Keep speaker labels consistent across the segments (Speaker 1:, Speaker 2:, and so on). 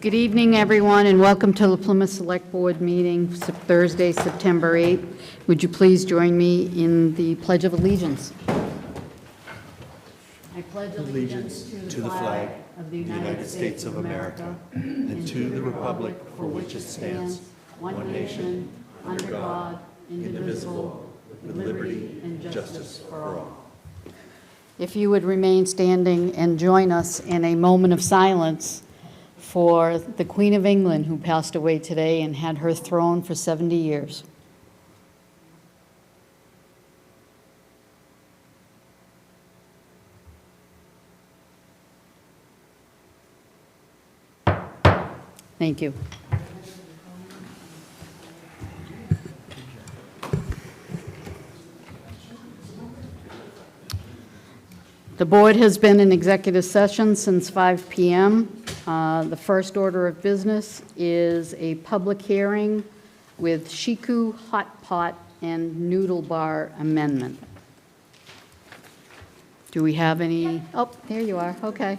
Speaker 1: Good evening, everyone, and welcome to the Plymouth Select Board meeting, Thursday, September 8th. Would you please join me in the Pledge of Allegiance? I pledge allegiance to the flag of the United States of America and to the republic for which it stands, one nation, under God, indivisible, with liberty and justice for all. If you would remain standing and join us in a moment of silence for the Queen of England, who passed away today and had her throne for 70 years. Thank you. The board has been in executive session since 5 p.m. The first order of business is a public hearing with Shiku Hot Pot and Noodle Bar amendment. Do we have any? Oh, there you are. Okay.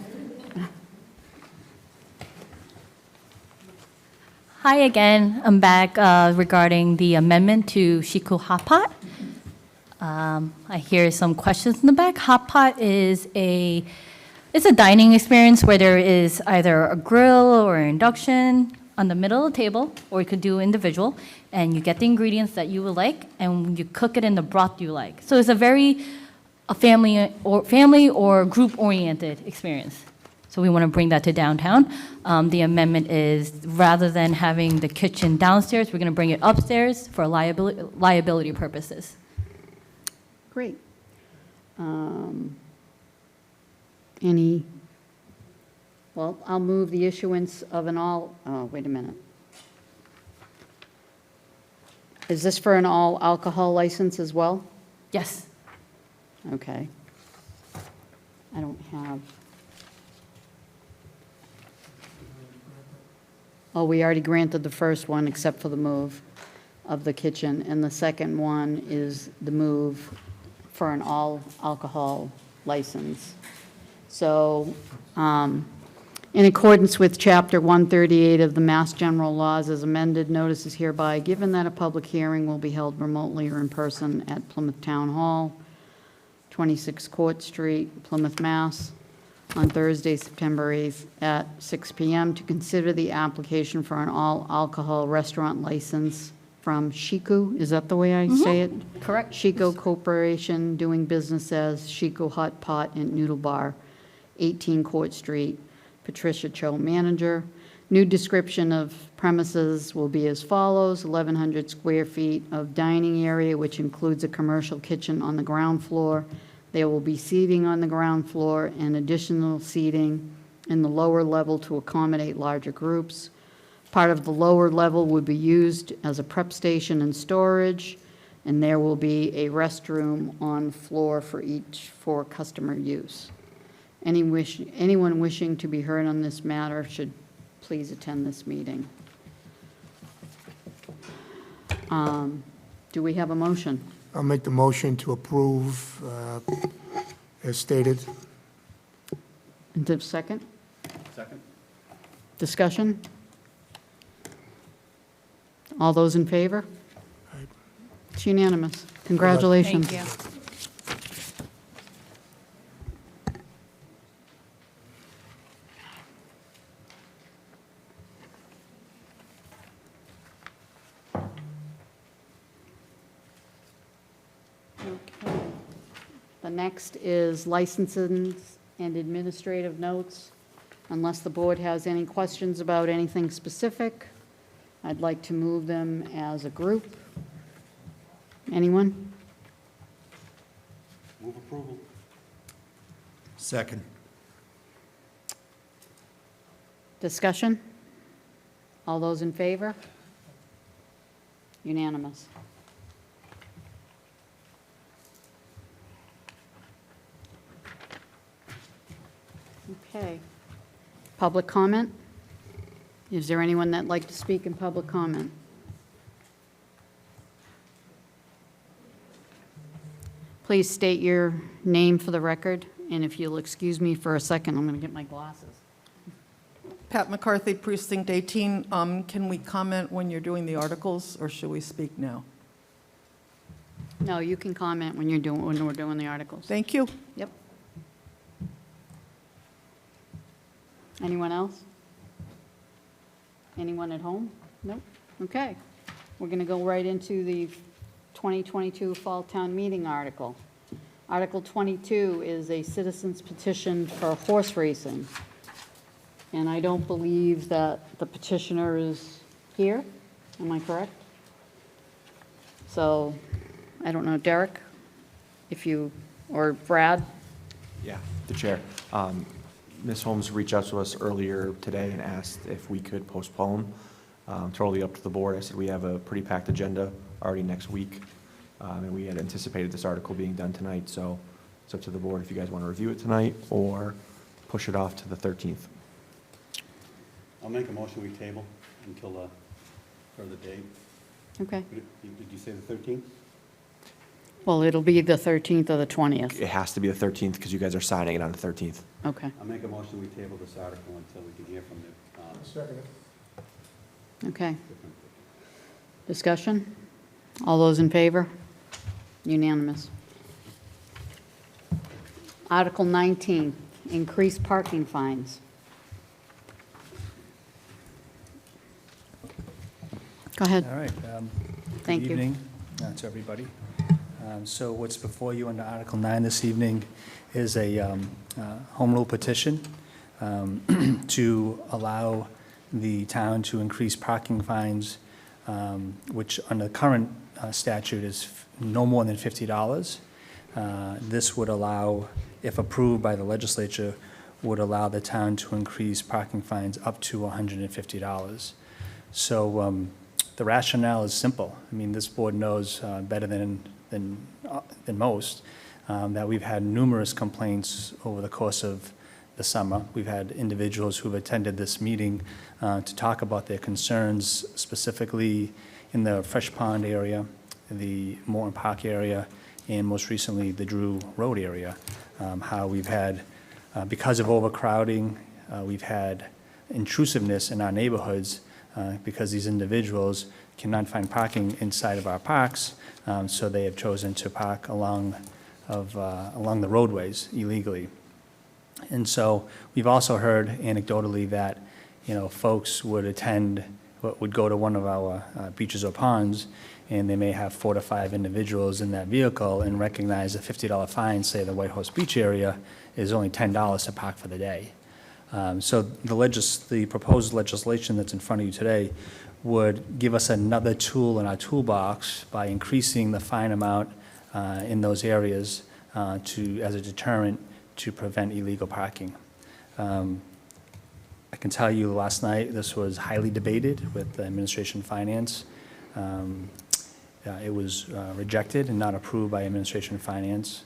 Speaker 2: Hi again. I'm back regarding the amendment to Shiku Hot Pot. I hear some questions in the back. Hot pot is it's a dining experience where there is either a grill or induction on the middle of the table, or you could do individual, and you get the ingredients that you would like, and you cook it in the broth you like. So it's a family or group-oriented experience. So we want to bring that to downtown. The amendment is, rather than having the kitchen downstairs, we're going to bring it upstairs for liability purposes.
Speaker 1: Great. Well, I'll move the issuance of wait a minute. Is this for an all alcohol license as well?
Speaker 2: Yes.
Speaker 1: Okay. I don't have. Oh, we already granted the first one except for the move of the kitchen, and the second one is the move for an all-alcohol license. So, in accordance with Chapter 138 of the Mass General Laws as amended, notice is hereby given that a public hearing will be held remotely or in person at Plymouth Town Hall, 26 Court Street, Plymouth, Mass., on Thursday, September 8th at 6 p.m. to consider the application for an all-alcohol restaurant license from Shiku, is that the way I say it?
Speaker 2: Correct.
Speaker 1: Shiku Corporation, doing business as Shiku Hot Pot and Noodle Bar, 18 Court Street, Patricia Cho, manager. New description of premises will be as follows: 1,100 square feet of dining area, which includes a commercial kitchen on the ground floor. There will be seating on the ground floor and additional seating in the lower level to accommodate larger groups. Part of the lower level would be used as a prep station and storage, and there will be a restroom on floor for customer use. Anyone wishing to be heard on this matter should please attend this meeting. Do we have a motion?
Speaker 3: I'll make the motion to approve as stated.
Speaker 1: And the second?
Speaker 4: Second.
Speaker 1: Discussion? All those in favor?
Speaker 3: Aye.
Speaker 1: It's unanimous. Congratulations.
Speaker 2: Thank you.
Speaker 1: Okay. The next is licenses and administrative notes. Unless the board has any questions about anything specific, I'd like to move them as a group. Anyone?
Speaker 4: Move approval.
Speaker 3: Second.
Speaker 1: Discussion? All those in favor? Unanimous. Okay. Public comment? Is there anyone that'd like to speak in public comment? Please state your name for the record, and if you'll excuse me for a second, I'm going to get my glasses.
Speaker 4: Pat McCarthy, Precinct 18. Can we comment when you're doing the articles, or should we speak now?
Speaker 1: No, you can comment when we're doing the articles.
Speaker 4: Thank you.
Speaker 1: Yep. Anyone else? Anyone at home? Nope. Okay. We're going to go right into the 2022 Fall Town Meeting article. Article 22 is a citizen's petition for horse racing. And I don't believe that the petitioner is here. Am I correct? So, I don't know, Derek, if you, or Brad?
Speaker 5: Yeah, the chair. Ms. Holmes reached out to us earlier today and asked if we could postpone. Totally up to the board. I said we have a pretty packed agenda already next week, and we had anticipated this article being done tonight, so it's up to the board if you guys want to review it tonight or push it off to the 13th.
Speaker 6: I'll make a motion we table until a further date.
Speaker 1: Okay.
Speaker 6: Did you say the 13th?
Speaker 1: Well, it'll be the 13th or the 20th.
Speaker 5: It has to be the 13th because you guys are signing it on the 13th.
Speaker 1: Okay.
Speaker 6: I'll make a motion we table this article until we can hear from the
Speaker 3: Second.
Speaker 1: Okay.
Speaker 6: different.
Speaker 1: Discussion? All those in favor? Unanimous. Article 19, increase parking fines. Go ahead.
Speaker 7: All right.
Speaker 1: Thank you.
Speaker 7: Good evening to everybody. So what's before you under Article 9 this evening is a home rule petition to allow the town to increase parking fines, which under the current statute is no more than $50. This would allow, if approved by the legislature, would allow the town to increase parking fines up to $150. So the rationale is simple. I mean, this board knows better than most that we've had numerous complaints over the course of the summer. We've had individuals who've attended this meeting to talk about their concerns, specifically in the Fresh Pond area, the Morton Park area, and most recently the Drew Road area. How we've had, because of overcrowding, we've had intrusiveness in our neighborhoods because these individuals cannot find parking inside of our parks, so they have chosen to park along the roadways illegally. And so we've also heard anecdotally that, folks would go to one of our beaches or ponds, and they may have 4 to 5 individuals in that vehicle and recognize a $50 fine, say the White Horse Beach area, is only $10 to park for the day. So the proposed legislation that's in front of you today would give us another tool in our toolbox by increasing the fine amount in those areas as a deterrent to prevent illegal parking. I can tell you last night this was highly debated with the Administration Finance. It was rejected and not approved by Administration Finance,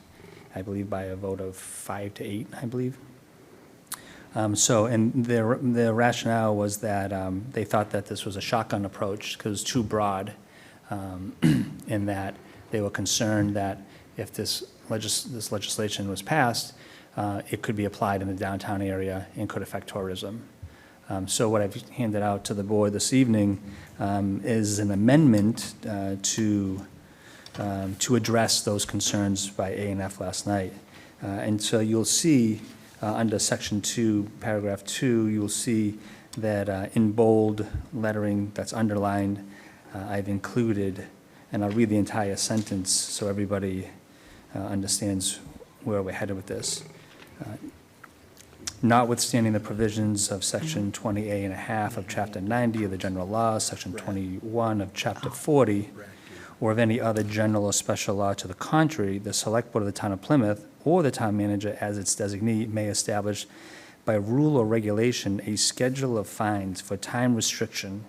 Speaker 7: I believe by a vote of 5 to 8, I believe. And their rationale was that they thought that this was a shotgun approach because it was too broad, and that they were concerned that if this legislation was passed, it could be applied in the downtown area and could affect tourism. So what I've handed out to the board this evening is an amendment to address those concerns by A&F last night. And so you'll see under Section 2, Paragraph 2, you'll see that in bold lettering that's underlined, I've included, and I'll read the entire sentence so everybody understands where we're headed with this. Notwithstanding the provisions of Section 20A and a half of Chapter 90 of the General Laws, Section 21 of Chapter 40, or of any other general or special law to the contrary, the Select Board of the Town of Plymouth or the town manager as its designee may establish by rule or regulation a schedule of fines for time restriction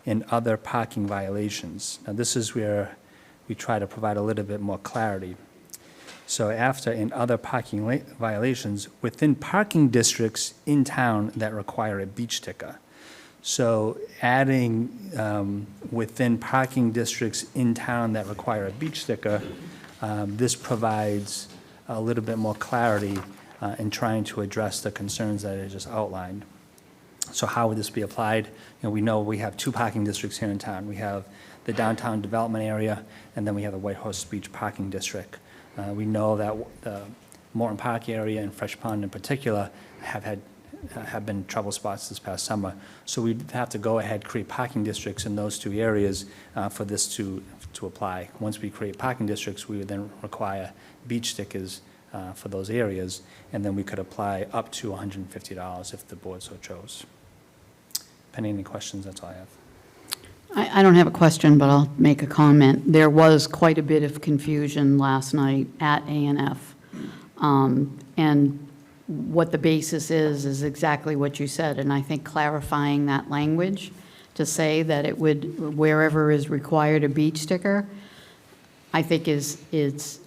Speaker 7: and other parking violations. Now, this is where we try to provide a little bit more clarity. So after in other parking violations within parking districts in town that require a beach sticker. So adding within parking districts in town that require a beach sticker, this provides a little bit more clarity in trying to address the concerns that I just outlined. So how would this be applied? We know we have two parking districts here in town. We have the downtown development area, and then we have the White Horse Beach Parking District. We know that the Morton Park area and Fresh Pond in particular have been trouble spots this past summer. So we'd have to go ahead, create parking districts in those two areas for this to apply. Once we create parking districts, we would then require beach stickers for those areas, and then we could apply up to $150 if the board so chose. Pending any questions, that's all I have.
Speaker 1: I don't have a question, but I'll make a comment. There was quite a bit of confusion last night at A&F. And what the basis is exactly what you said, and I think clarifying that language to say that it would, wherever is required a beach sticker, I think it's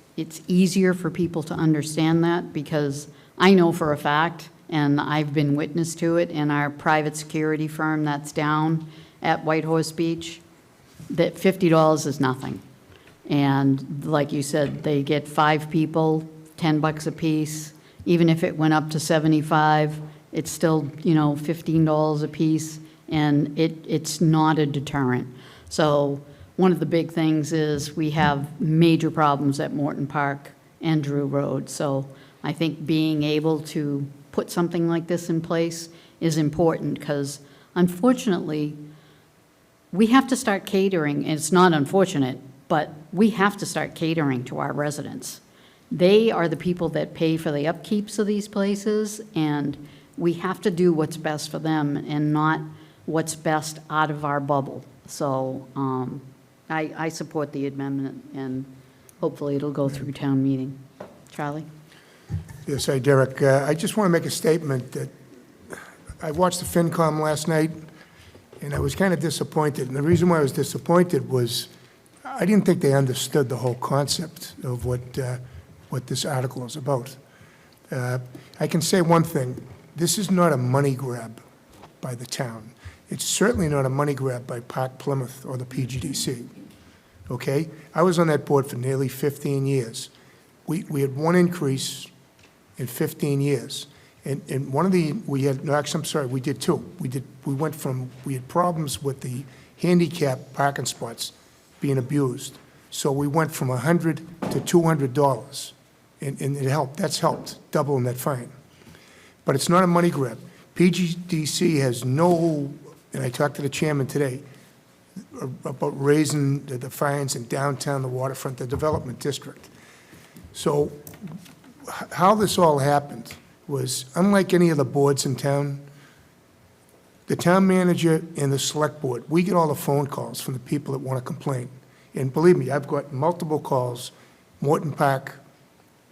Speaker 1: easier for people to understand that, because I know for a fact, and I've been witness to it in our private security firm that's down at White Horse Beach, that $50 is nothing. And like you said, they get 5 people, $10 a piece. Even if it went up to 75, it's still, $15 a piece, and it's not a deterrent. So one of the big things is we have major problems at Morton Park and Drew Road. So I think being able to put something like this in place is important, because unfortunately, we have to start catering, and it's not unfortunate, but we have to start catering to our residents. They are the people that pay for the upkeeps of these places, and we have to do what's best for them and not what's best out of our bubble. So I support the amendment, and hopefully it'll go through town meeting. Charlie?
Speaker 3: Yes, hi, Derek. I just want to make a statement that I watched the FinCom last night, and I was kind of disappointed. And the reason why I was disappointed was I didn't think they understood the whole concept of what this article is about. I can say one thing. This is not a money grab by the town. It's certainly not a money grab by Park Plymouth or the PGDC, okay? I was on that board for nearly 15 years. We had one increase in 15 years. And one of the, we had, no, actually, I'm sorry, we did two. We had problems with the handicap parking spots being abused. So we went from $100 to $200, and it helped. That's helped, doubling that fine. But it's not a money grab. PGDC has no, and I talked to the chairman today about raising the fines in downtown, the waterfront, the development district. So how this all happened was, unlike any of the boards in town, the town manager and the select board, we get all the phone calls from the people that want to complain. And believe me, I've got multiple calls. Morton Park,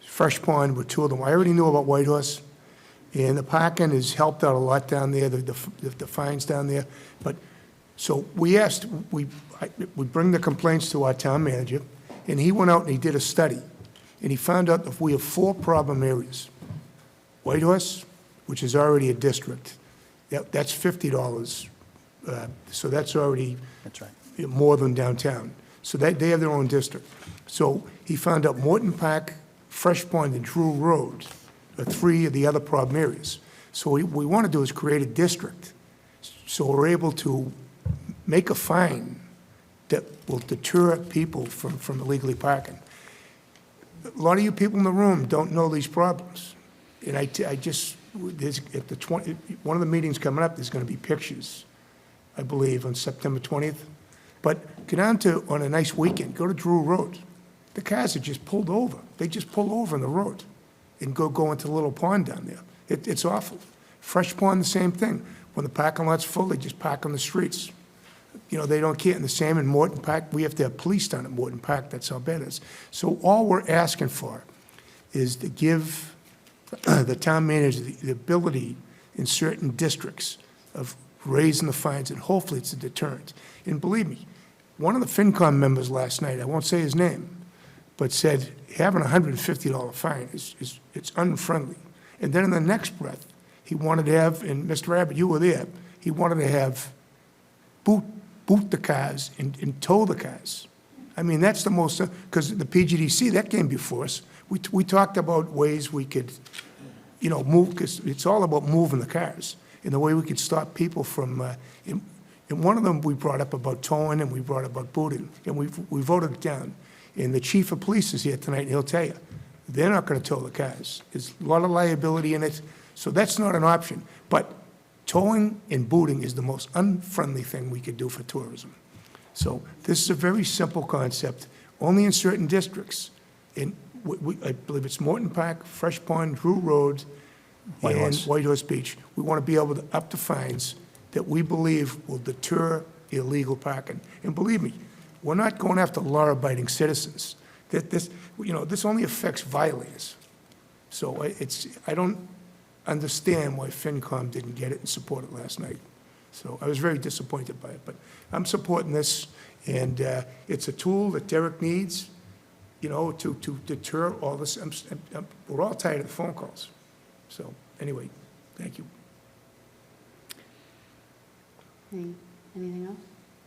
Speaker 3: Fresh Pond were two of them. I already knew about White Horse, and the parking has helped out a lot down there, the fines down there. But, so we asked, we bring the complaints to our town manager, and he went out and he did a study. And he found out that we have 4 problem areas. White Horse, which is already a district, that's $50. So that's already
Speaker 7: That's right.
Speaker 3: more than downtown. So they have their own district. So he found out Morton Park, Fresh Pond, and Drew Road are 3 of the other problem areas. So what we want to do is create a district, so we're able to make a fine that will deter people from illegally parking. A lot of you people in the room don't know these problems. And I just, there's, at the one of the meetings coming up, there's going to be pictures, I believe, on September 20th. But get down to, on a nice weekend, go to Drew Road. The cars are just pulled over. They just pull over on the road and go into the little pond down there. It's awful. Fresh Pond, the same thing. When the parking lot's full, they just park on the streets. They don't care. And the same in Morton Park. We have to have police down at Morton Park. That's how bad it is. So all we're asking for is to give the town manager the ability in certain districts of raising the fines, and hopefully it's a deterrent. And believe me, one of the FinCom members last night, I won't say his name, but said having a $150 fine it's unfriendly. And then in the next breath, he wanted to have, and Mr. Abbott, you were there, he wanted to have boot the cars and tow the cars. I mean, that's the most, because the PGDC, that came before us. We talked about ways we could, move, because it's all about moving the cars. and the way we could stop people from, and one of them, we brought up about towing, and we brought up about booting, and we voted it down. And the chief of police is here tonight, and he'll tell you, they're not gonna tow the cars. There's a lot of liability in it, so that's not an option. But towing and booting is the most unfriendly thing we could do for tourism. So this is a very simple concept, only in certain districts. In, I believe it's Morton Park, Fresh Pond, Drew Road,
Speaker 7: White
Speaker 3: and
Speaker 7: Horse.
Speaker 3: White Horse Beach. We want to be able to up the fines that we believe will deter illegal parking. And believe me, we're not going after law-abiding citizens. This only affects violators. So I don't understand why FinCom didn't get it and support it last night. So I was very disappointed by it, but I'm supporting this, and it's a tool that Derek needs, to deter all this. We're all tired of the phone calls. So, anyway, thank you.
Speaker 1: Anything else?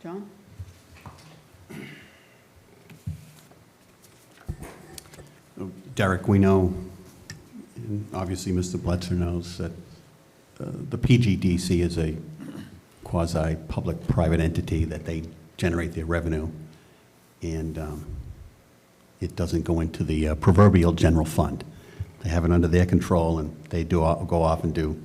Speaker 1: John?
Speaker 6: Derek, we know, and obviously Mr. Bletzer knows, that the PGDC is a quasi-public-private entity, that they generate their revenue, and it doesn't go into the proverbial general fund. They have it under their control, and they go off and do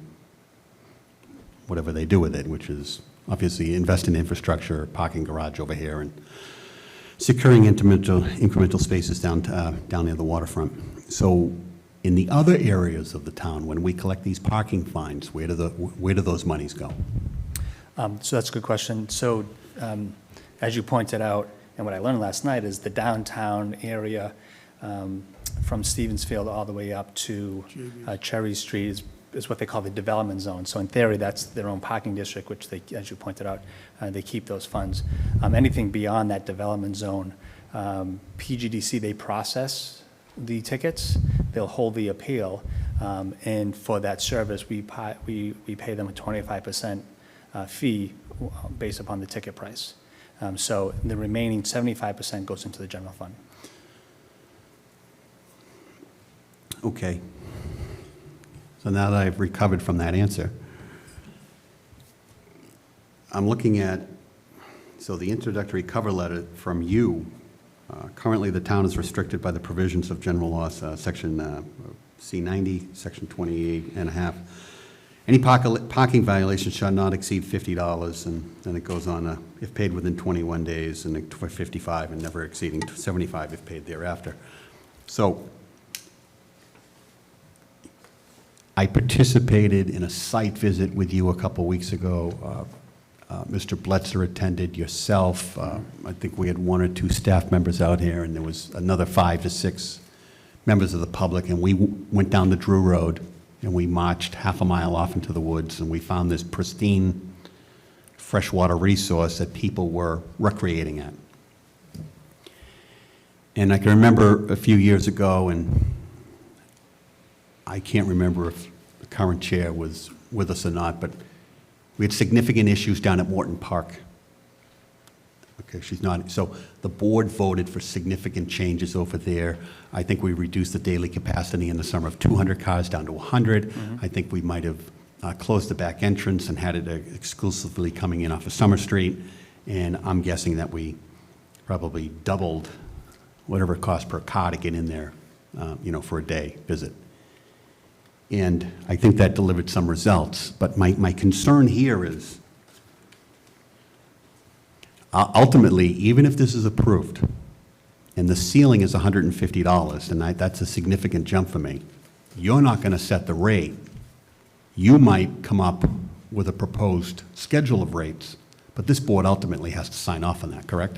Speaker 6: whatever they do with it, which is obviously invest in infrastructure, parking garage over here, and securing incremental spaces down near the waterfront. So in the other areas of the town, when we collect these parking fines, where do those monies go?
Speaker 7: So that's a good question. So as you pointed out, and what I learned last night is the downtown area from Stevensfield all the way up to Cherry Street is what they call the development zone. So in theory, that's their own parking district, which they, as you pointed out, they keep those funds. Anything beyond that development zone, PGDC, they process the tickets, they'll hold the appeal, and for that service, we pay them a 25% fee based upon the ticket price. So the remaining 75% goes into the general fund.
Speaker 6: Okay. So now that I've recovered from that answer, I'm looking at, so the introductory cover letter from you, currently the town is restricted by the provisions of general law, section C90, section 28 and a half. Any parking violation shall not exceed $50, and then it goes on, if paid within 21 days, and for 55, and never exceeding 75 if paid thereafter. So I participated in a site visit with you a couple weeks ago. Mr. Bletzer attended, yourself. I think we had 1 or 2 staff members out here, and there was another 5 to 6 members of the public, and we went down the Drew Road, and we marched half a mile off into the woods, and we found this pristine freshwater resource that people were recreating at. And I can remember a few years ago, and I can't remember if the current chair was with us or not, but we had significant issues down at Morton Park. Okay, she's not. So the board voted for significant changes over there. I think we reduced the daily capacity in the summer of 200 cars down to 100. I think we might have closed the back entrance and had it exclusively coming in off of Summer Street. And I'm guessing that we probably doubled whatever it cost per car to get in there, for a day visit. And I think that delivered some results. But my concern here is, ultimately, even if this is approved, and the ceiling is $150, and that's a significant jump for me, you're not going to set the rate. You might come up with a proposed schedule of rates, but this board ultimately has to sign off on that, correct?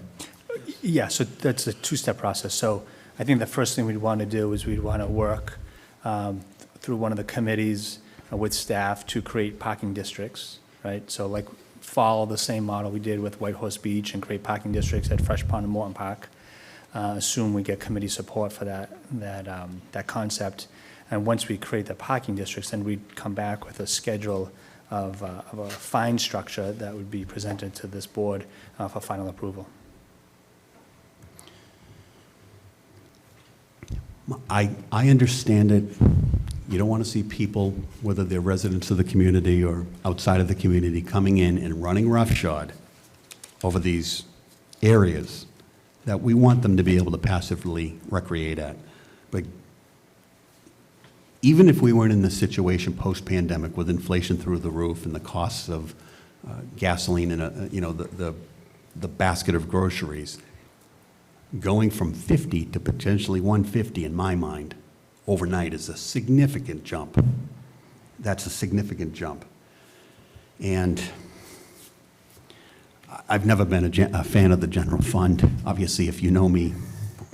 Speaker 7: Yeah, so that's a 2-step process. So I think the first thing we'd want to do is we'd want to work through one of the committees with staff to create parking districts, right? So like follow the same model we did with White Horse Beach and create parking districts at Fresh Pond and Morton Park. Assume we get committee support for that concept. And once we create the parking districts, then we'd come back with a schedule of a fine structure that would be presented to this board for final approval.
Speaker 6: I understand it. You don't want to see people, whether they're residents of the community or outside of the community, coming in and running roughshod over these areas that we want them to be able to passively recreate at. But even if we weren't in this situation post-pandemic with inflation through the roof and the costs of gasoline and, the basket of groceries, going from 50 to potentially 150, in my mind, overnight is a significant jump. That's a significant jump. And I've never been a fan of the general fund. Obviously, if you know me,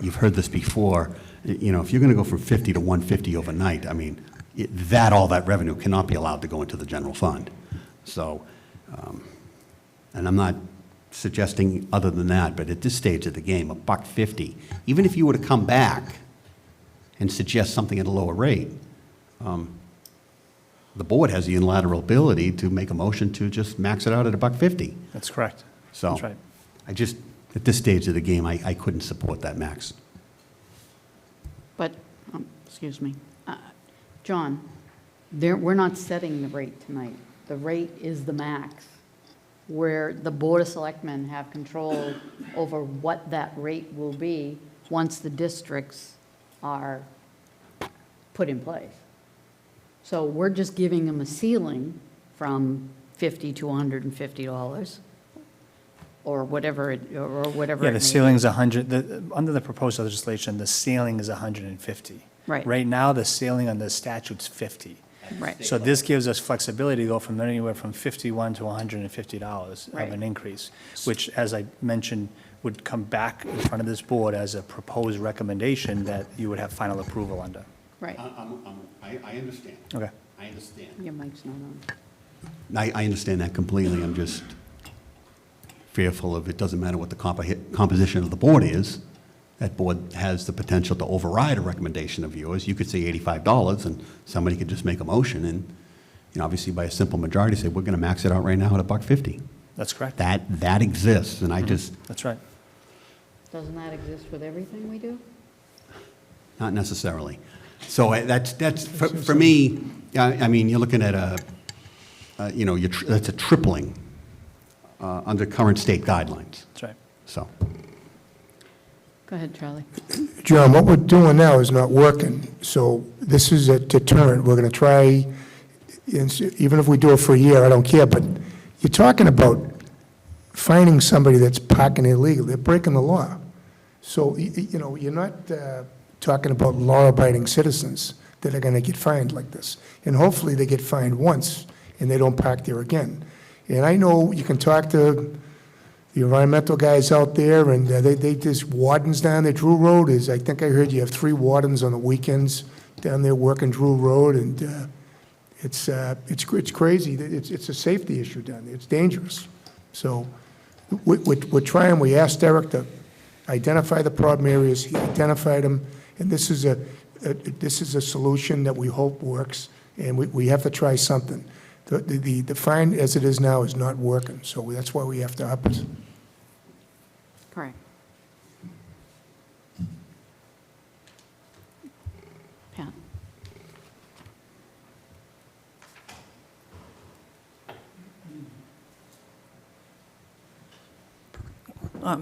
Speaker 6: you've heard this before. If you're going to go from 50 to 150 overnight, I mean, all that revenue cannot be allowed to go into the general fund. So, and I'm not suggesting other than that, but at this stage of the game, $1.50, even if you were to come back and suggest something at a lower rate, the board has the unilateral ability to make a motion to just max it out at $1.50.
Speaker 7: That's correct.
Speaker 6: So
Speaker 7: That's right.
Speaker 6: At this stage of the game, I couldn't support that max.
Speaker 1: But, excuse me, John, we're not setting the rate tonight. The rate is the max, where the Board of Selectmen have control over what that rate will be once the districts are put in place. So we're just giving them a ceiling from $50 to $150, or whatever it, or whatever.
Speaker 7: Yeah,
Speaker 1: it
Speaker 7: the
Speaker 1: may
Speaker 7: ceiling
Speaker 1: be.
Speaker 7: is 100, under the proposed legislation, the ceiling is 150.
Speaker 1: Right.
Speaker 7: Right now, the ceiling on the statute's 50.
Speaker 1: Right.
Speaker 7: So this gives us flexibility to go from anywhere from $51 to $150 of
Speaker 1: Right.
Speaker 7: an increase, which, as I mentioned, would come back in front of this board as a proposed recommendation that you would have final approval under.
Speaker 1: Right.
Speaker 6: I understand.
Speaker 7: Okay.
Speaker 6: I understand.
Speaker 1: Your mic's not on.
Speaker 6: I understand that completely. I'm just fearful of, it doesn't matter what the composition of the board is, that board has the potential to override a recommendation of yours. You could say $85, and somebody could just make a motion, and, obviously by a simple majority, say, we're going to max it out right now at $1.50.
Speaker 7: That's correct.
Speaker 6: That exists, and I just,
Speaker 7: That's right.
Speaker 1: Doesn't that exist with everything we do?
Speaker 6: not necessarily. So that's for me, I mean, you're looking at that's a tripling under current state guidelines,
Speaker 7: That's right.
Speaker 6: so.
Speaker 1: Go ahead, Charlie.
Speaker 3: John, what we're doing now is not working, so this is a deterrent. We're going to try, even if we do it for a year, I don't care, but you're talking about finding somebody that's parking illegally. They're breaking the law. So, you're not talking about law-abiding citizens that are going to get fined like this. And hopefully they get fined once and they don't park there again. And I know you can talk to the environmental guys out there, and there's wardens down there. Drew Road is, I think I heard you have 3 wardens on the weekends down there working Drew Road, and it's crazy. It's a safety issue down there. It's dangerous. So we're trying. We asked Derek to identify the problem areas. He identified them, and this is a solution that we hope works. And we have to try something. The fine as it is now is not working, so that's why we have to up it.
Speaker 1: Correct. Pat?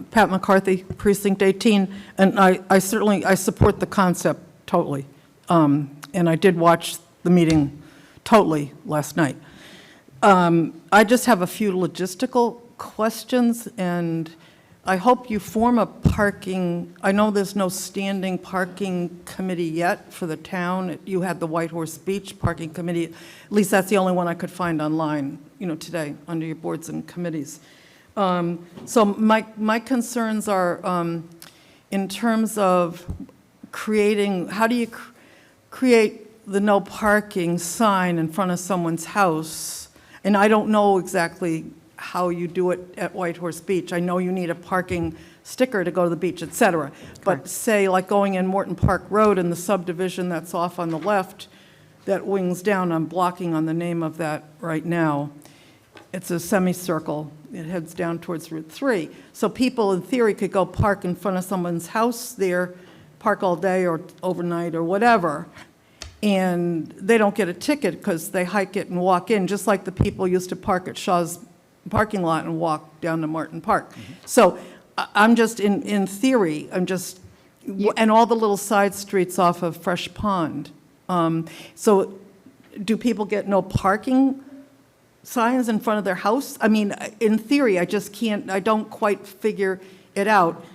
Speaker 4: Pat McCarthy, Precinct 18, and I certainly, I support the concept totally. And I did watch the meeting totally last night. I just have a few logistical questions, and I hope you form a parking, I know there's no standing parking committee yet for the town. You had the White Horse Beach Parking Committee, at least that's the only one I could find online, today, under your boards and committees. So my concerns are in terms of creating, how do you create the no parking sign in front of someone's house? And I don't know exactly how you do it at White Horse Beach. I know you need a parking sticker to go to the beach, et cetera. But say, like going in Morton Park Road and the subdivision that's off on the left that wings down, I'm blocking on the name of that right now. It's a semicircle. It heads down towards Route 3. So people, in theory, could go park in front of someone's house there, park all day or overnight or whatever, and they don't get a ticket because they hike it and walk in, just like the people used to park at Shaw's parking lot and walk down to Martin Park. So I'm just, in theory, I'm just, and all the little side streets off of Fresh Pond. So do people get no parking signs in front of their house? I mean, in theory, I just can't, I don't quite figure it out.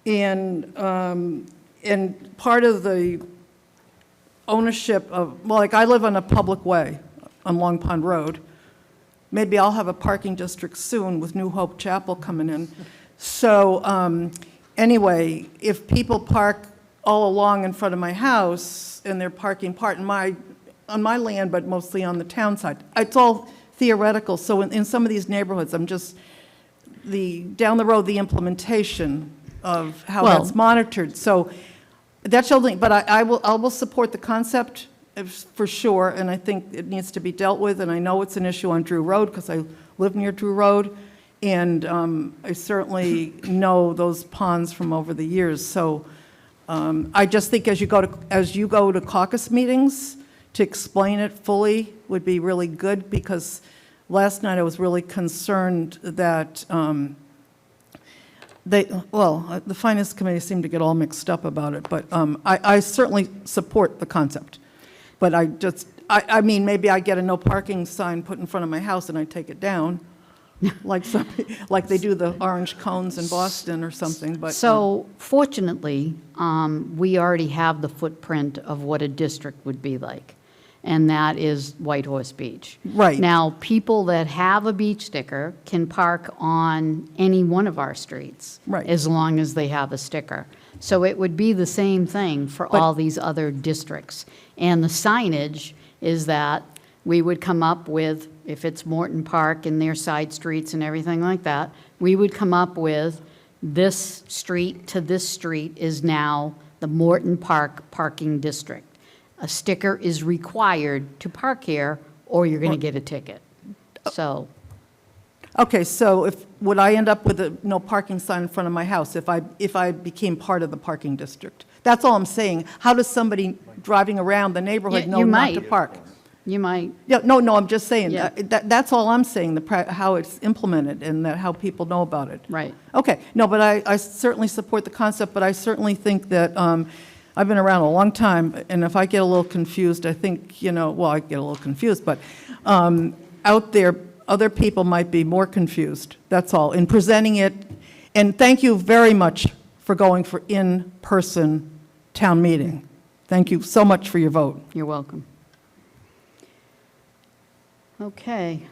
Speaker 4: And part of the ownership of, well, like I live on a public way on Long Pond Road. Maybe I'll have a parking district soon with New Hope Chapel coming in. So anyway, if people park all along in front of my house and they're parking part on my land, but mostly on the town side, it's all theoretical. So in some of these neighborhoods, I'm just, down the road, the implementation of how
Speaker 1: Well-
Speaker 4: that's monitored. So that's the only thing, but I will support the concept for sure, and I think it needs to be dealt with, and I know it's an issue on Drew Road because I live near Drew Road, and I certainly know those ponds from over the years. So I just think as you go to caucus meetings, to explain it fully would be really good, because last night I was really concerned that the Finance Committee seemed to get all mixed up about it, but I certainly support the concept. But I mean, maybe I get a no parking sign put in front of my house and I take it down, like they do the orange cones in Boston or something, but.
Speaker 1: So fortunately, we already have the footprint of what a district would be like, and that is Whitehorse Beach.
Speaker 4: Right.
Speaker 1: Now, people that have a beach sticker can park on any one of our streets.
Speaker 4: Right.
Speaker 1: As long as they have a sticker. So it would be the same thing for
Speaker 4: But-
Speaker 1: all these other districts. And the signage is that we would come up with, if it's Morton Park and their side streets and everything like that, we would come up with, this street to this street is now the Morton Park Parking District. A sticker is required to park here, or you're going to get a ticket. So,
Speaker 4: Okay, so would I end up with a no parking sign in front of my house if I became part of the parking district? That's all I'm saying. How does somebody driving around the neighborhood
Speaker 1: You
Speaker 4: know not
Speaker 1: might.
Speaker 4: to park?
Speaker 1: you might,
Speaker 4: Yeah, no, I'm just saying,
Speaker 1: Yeah.
Speaker 4: that's all I'm saying, how it's implemented and how people know about it.
Speaker 1: right.
Speaker 4: Okay, no, but I certainly support the concept, but I certainly think that, I've been around a long time, and if I get a little confused, I think, well, I get a little confused, but out there, other people might be more confused, that's all, in presenting it. And thank you very much for going for in-person town meeting. Thank you so much for your vote.
Speaker 1: You're welcome. Okay.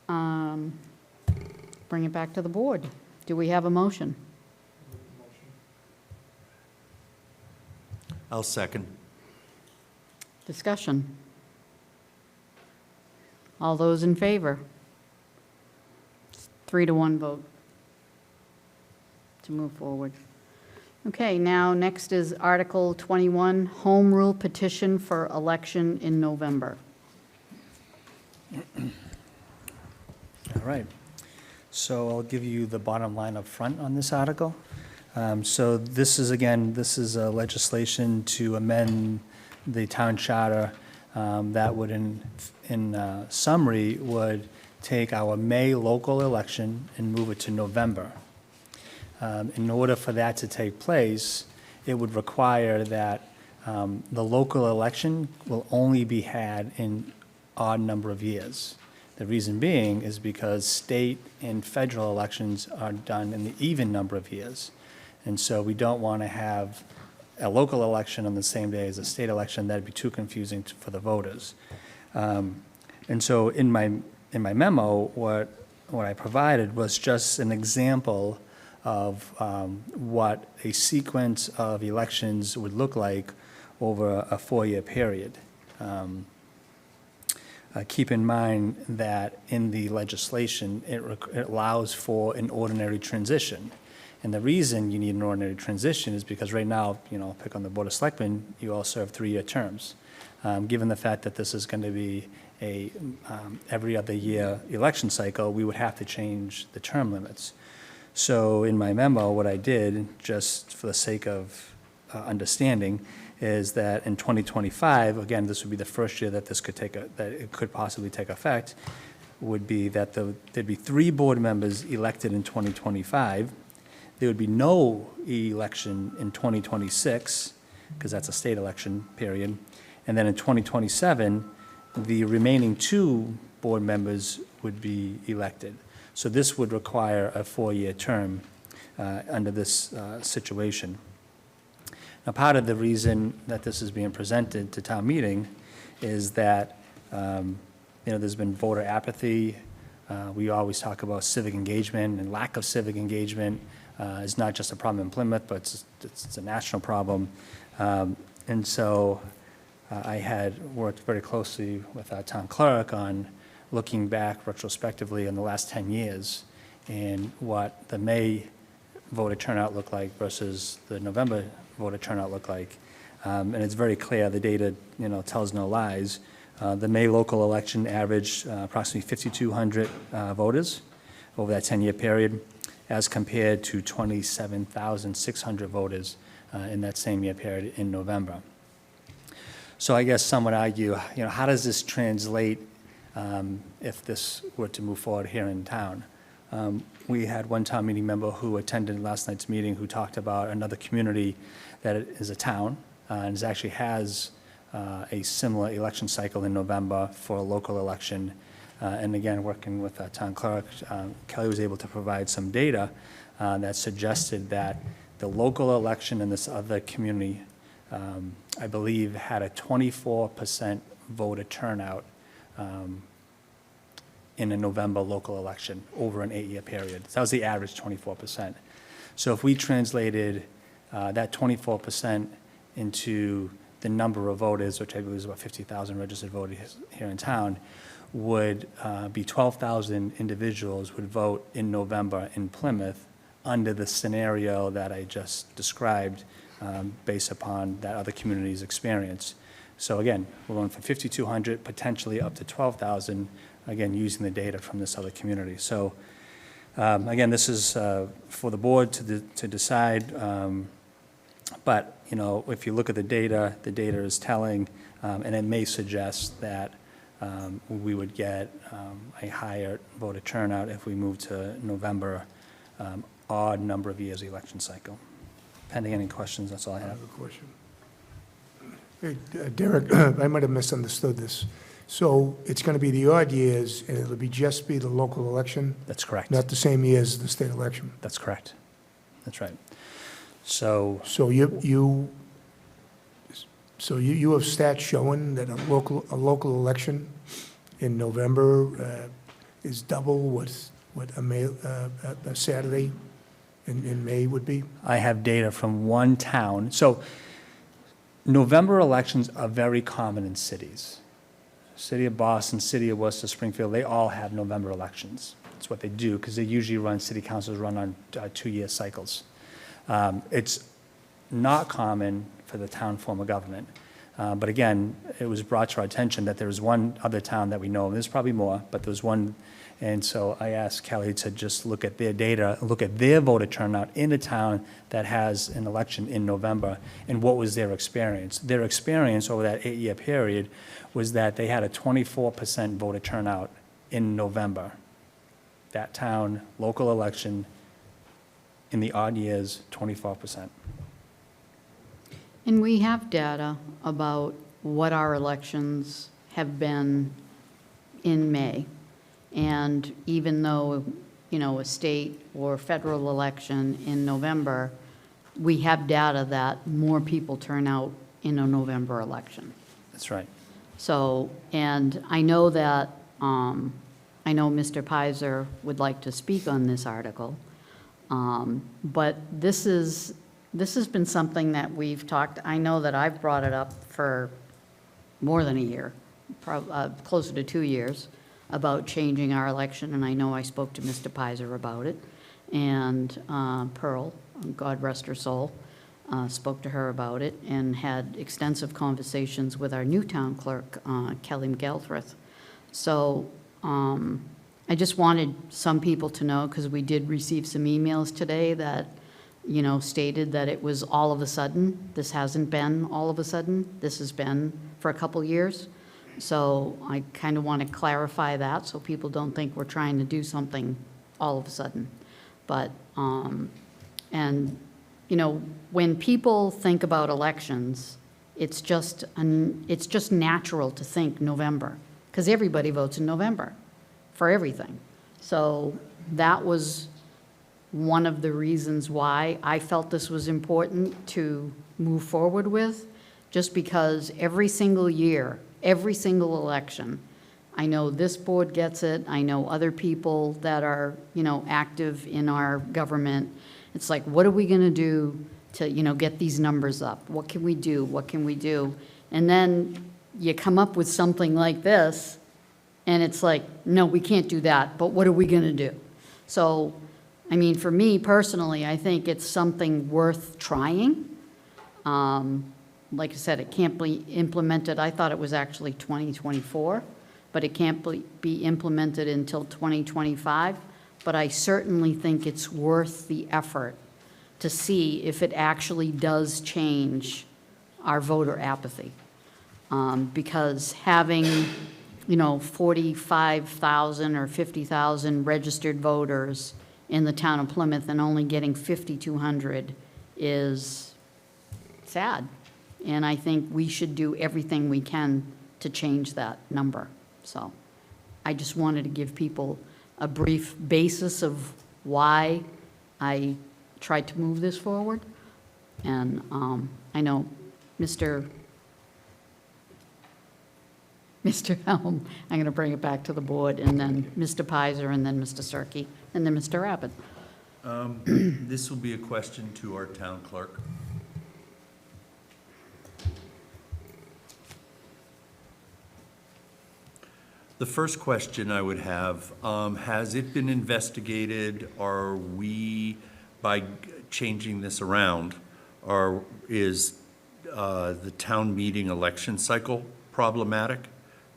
Speaker 1: Bring it back to the board. Do we have a motion?
Speaker 6: I'll second.
Speaker 1: Discussion? All those in favor? 3-1 vote to move forward. Okay, now next is Article 21, Home Rule Petition for Election in November.
Speaker 7: All right. So I'll give you the bottom line up front on this article. So this is a legislation to amend the town charter that would, in summary, would take our May local election and move it to November. In order for that to take place, it would require that the local election will only be had in odd number of years. The reason being is because state and federal elections are done in the even number of years. And so we don't want to have a local election on the same day as a state election. That'd be too confusing for the voters. And so in my memo, what I provided was just an example of what a sequence of elections would look like over a 4-year period. Keep in mind that in the legislation, it allows for an ordinary transition. And the reason you need an ordinary transition is because right now, pick on the Board of Selectmen, you all serve 3-year terms. Given the fact that this is going to be a every other year election cycle, we would have to change the term limits. So in my memo, what I did, just for the sake of understanding, is that in 2025, again, this would be the first year that that it could possibly take effect, would be that there'd be 3 board members elected in 2025. There would be no election in 2026, because that's a state election period. And then in 2027, the remaining 2 board members would be elected. So this would require a 4-year term under this situation. Now, part of the reason that this is being presented to town meeting is that, there's been voter apathy. We always talk about civic engagement, and lack of civic engagement is not just a problem in Plymouth, but it's a national problem. And so I had worked very closely with our town clerk on looking back retrospectively in the last 10 years and what the May voter turnout looked like versus the November voter turnout looked like. And it's very clear, the data, tells no lies. The May local election averaged approximately 5,200 voters over that 10-year period, as compared to 27,600 voters in that same year period in November. So I guess some would argue, how does this translate if this were to move forward here in town? We had one town meeting member who attended last night's meeting who talked about another community that is a town and actually has a similar election cycle in November for a local election. And again, working with our town clerk, Kelly was able to provide some data that suggested that the local election in this other community, I believe, had a 24% voter turnout in a November local election over an 8-year period. So that was the average, 24%. So if we translated that 24% into the number of voters, which I believe is about 50,000 registered voters here in town, would be 12,000 individuals would vote in November in Plymouth under the scenario that I just described based upon that other community's experience. So again, we're going from 5,200 potentially up to 12,000, again, using the data from this other community. So again, this is for the board to decide. But, if you look at the data is telling, and it may suggest that we would get a higher voter turnout if we move to November, odd number of years election cycle. Pending any questions, that's all I
Speaker 3: I
Speaker 7: have.
Speaker 3: have a question. Hey, Derek, I might have misunderstood this. So it's going to be the odd years, and it'll just be the local election,
Speaker 7: That's correct.
Speaker 3: not the same year as the state election?
Speaker 7: That's correct. That's right. So,
Speaker 3: So you have stats showing that a local election in November is double what a Saturday in May would be?
Speaker 7: I have data from one town. So November elections are very common in cities. City of Boston, City of Worcester, Springfield, they all have November elections. That's what they do, because they usually city councils run on 2-year cycles. It's not common for the town form of government. But again, it was brought to our attention that there was one other town that we know of, there's probably more, but there's one. And so I asked Kelly to just look at their data, look at their voter turnout in a town that has an election in November, and what was their experience. Their experience over that 8-year period was that they had a 24% voter turnout in November. That town, local election, in the odd years, 24%.
Speaker 1: And we have data about what our elections have been in May. And even though, a state or federal election in November, we have data that more people turn out in a November election.
Speaker 7: That's right.
Speaker 1: So, and I know that, I know Mr. Pizer would like to speak on this article, but this has been something that we've talked, I know that I've brought it up for more than a year, closer to 2 years, about changing our election, and I know I spoke to Mr. Pizer about it, and Pearl, God rest her soul, spoke to her about it, and had extensive conversations with our new town clerk, Kelly McGalthrith. So I just wanted some people to know, because we did receive some emails today that stated that it was all of a sudden. This hasn't been all of a sudden. This has been for a couple years. So I kind of want to clarify that so people don't think we're trying to do something all of a sudden. But, and, when people think about elections, it's just natural to think November, because everybody votes in November for everything. So that was one of the reasons why I felt this was important to move forward with, just because every single year, every single election, I know this board gets it, I know other people that are, active in our government. It's like, what are we going to do to, get these numbers up? What can we do? What can we do? And then you come up with something like this, and it's like, no, we can't do that, but what are we going to do? So, I mean, for me personally, I think it's something worth trying. Like I said, it can't be implemented, I thought it was actually 2024, but it can't be implemented until 2025. But I certainly think it's worth the effort to see if it actually does change our voter apathy. Because having, 45,000 or 50,000 registered voters in the town of Plymouth and only getting 5,200 is sad. And I think we should do everything we can to change that number. So I just wanted to give people a brief basis of why I tried to move this forward. And I know Mr. Helm, I'm going to bring it back to the board, and then Mr. Pizer, and then Mr. Cirque, and then Mr. Abbott.
Speaker 8: This will be a question to our town clerk. The first question I would have, has it been investigated? Are we, by changing this around, is the town meeting election cycle problematic?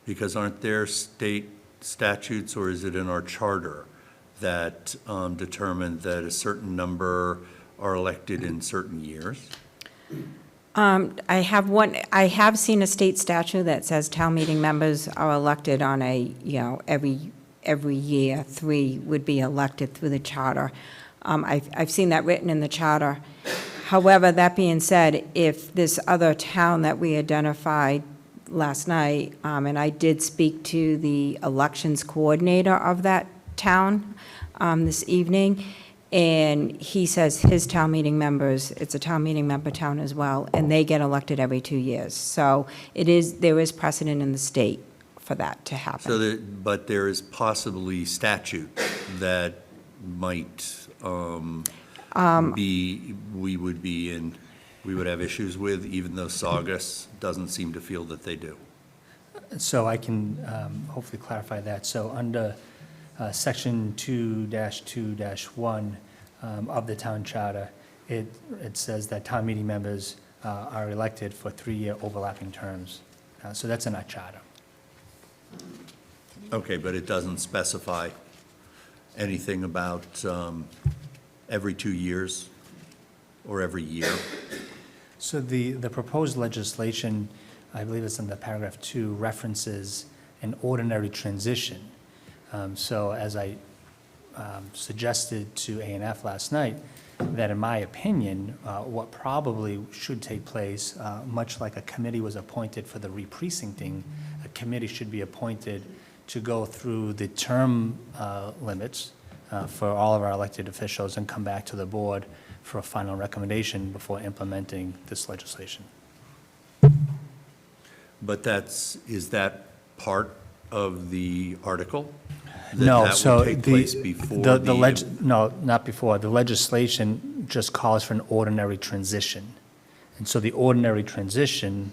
Speaker 8: Because aren't there state statutes, or is it in our charter that determine that a certain number are elected in certain years?
Speaker 9: I have seen a state statute that says town meeting members are elected on a, every year, 3 would be elected through the charter. I've seen that written in the charter. However, that being said, if this other town that we identified last night, and I did speak to the elections coordinator of that town this evening, and he says his town meeting members, it's a town meeting member town as well, and they get elected every 2 years. So there is precedent in the state for that to happen.
Speaker 8: So but there is possibly statute that might we would have issues with, even though Saugus doesn't seem to feel that they do.
Speaker 7: So I can hopefully clarify that. So under Section 2-2-1 of the town charter, it says that town meeting members are elected for 3-year overlapping terms. So that's in our charter.
Speaker 8: Okay, but it doesn't specify anything about every 2 years or every year?
Speaker 7: So the proposed legislation, I believe it's in the paragraph 2, references an ordinary transition. So as I suggested to A&F last night, that in my opinion, what probably should take place, much like a committee was appointed for the re-precincting, a committee should be appointed to go through the term limits for all of our elected officials and come back to the board for a final recommendation before implementing this legislation.
Speaker 8: But is that part of the article?
Speaker 7: No,
Speaker 8: That
Speaker 7: so
Speaker 8: would take place before
Speaker 7: no, not before. The legislation just calls for an ordinary transition. And so the ordinary transition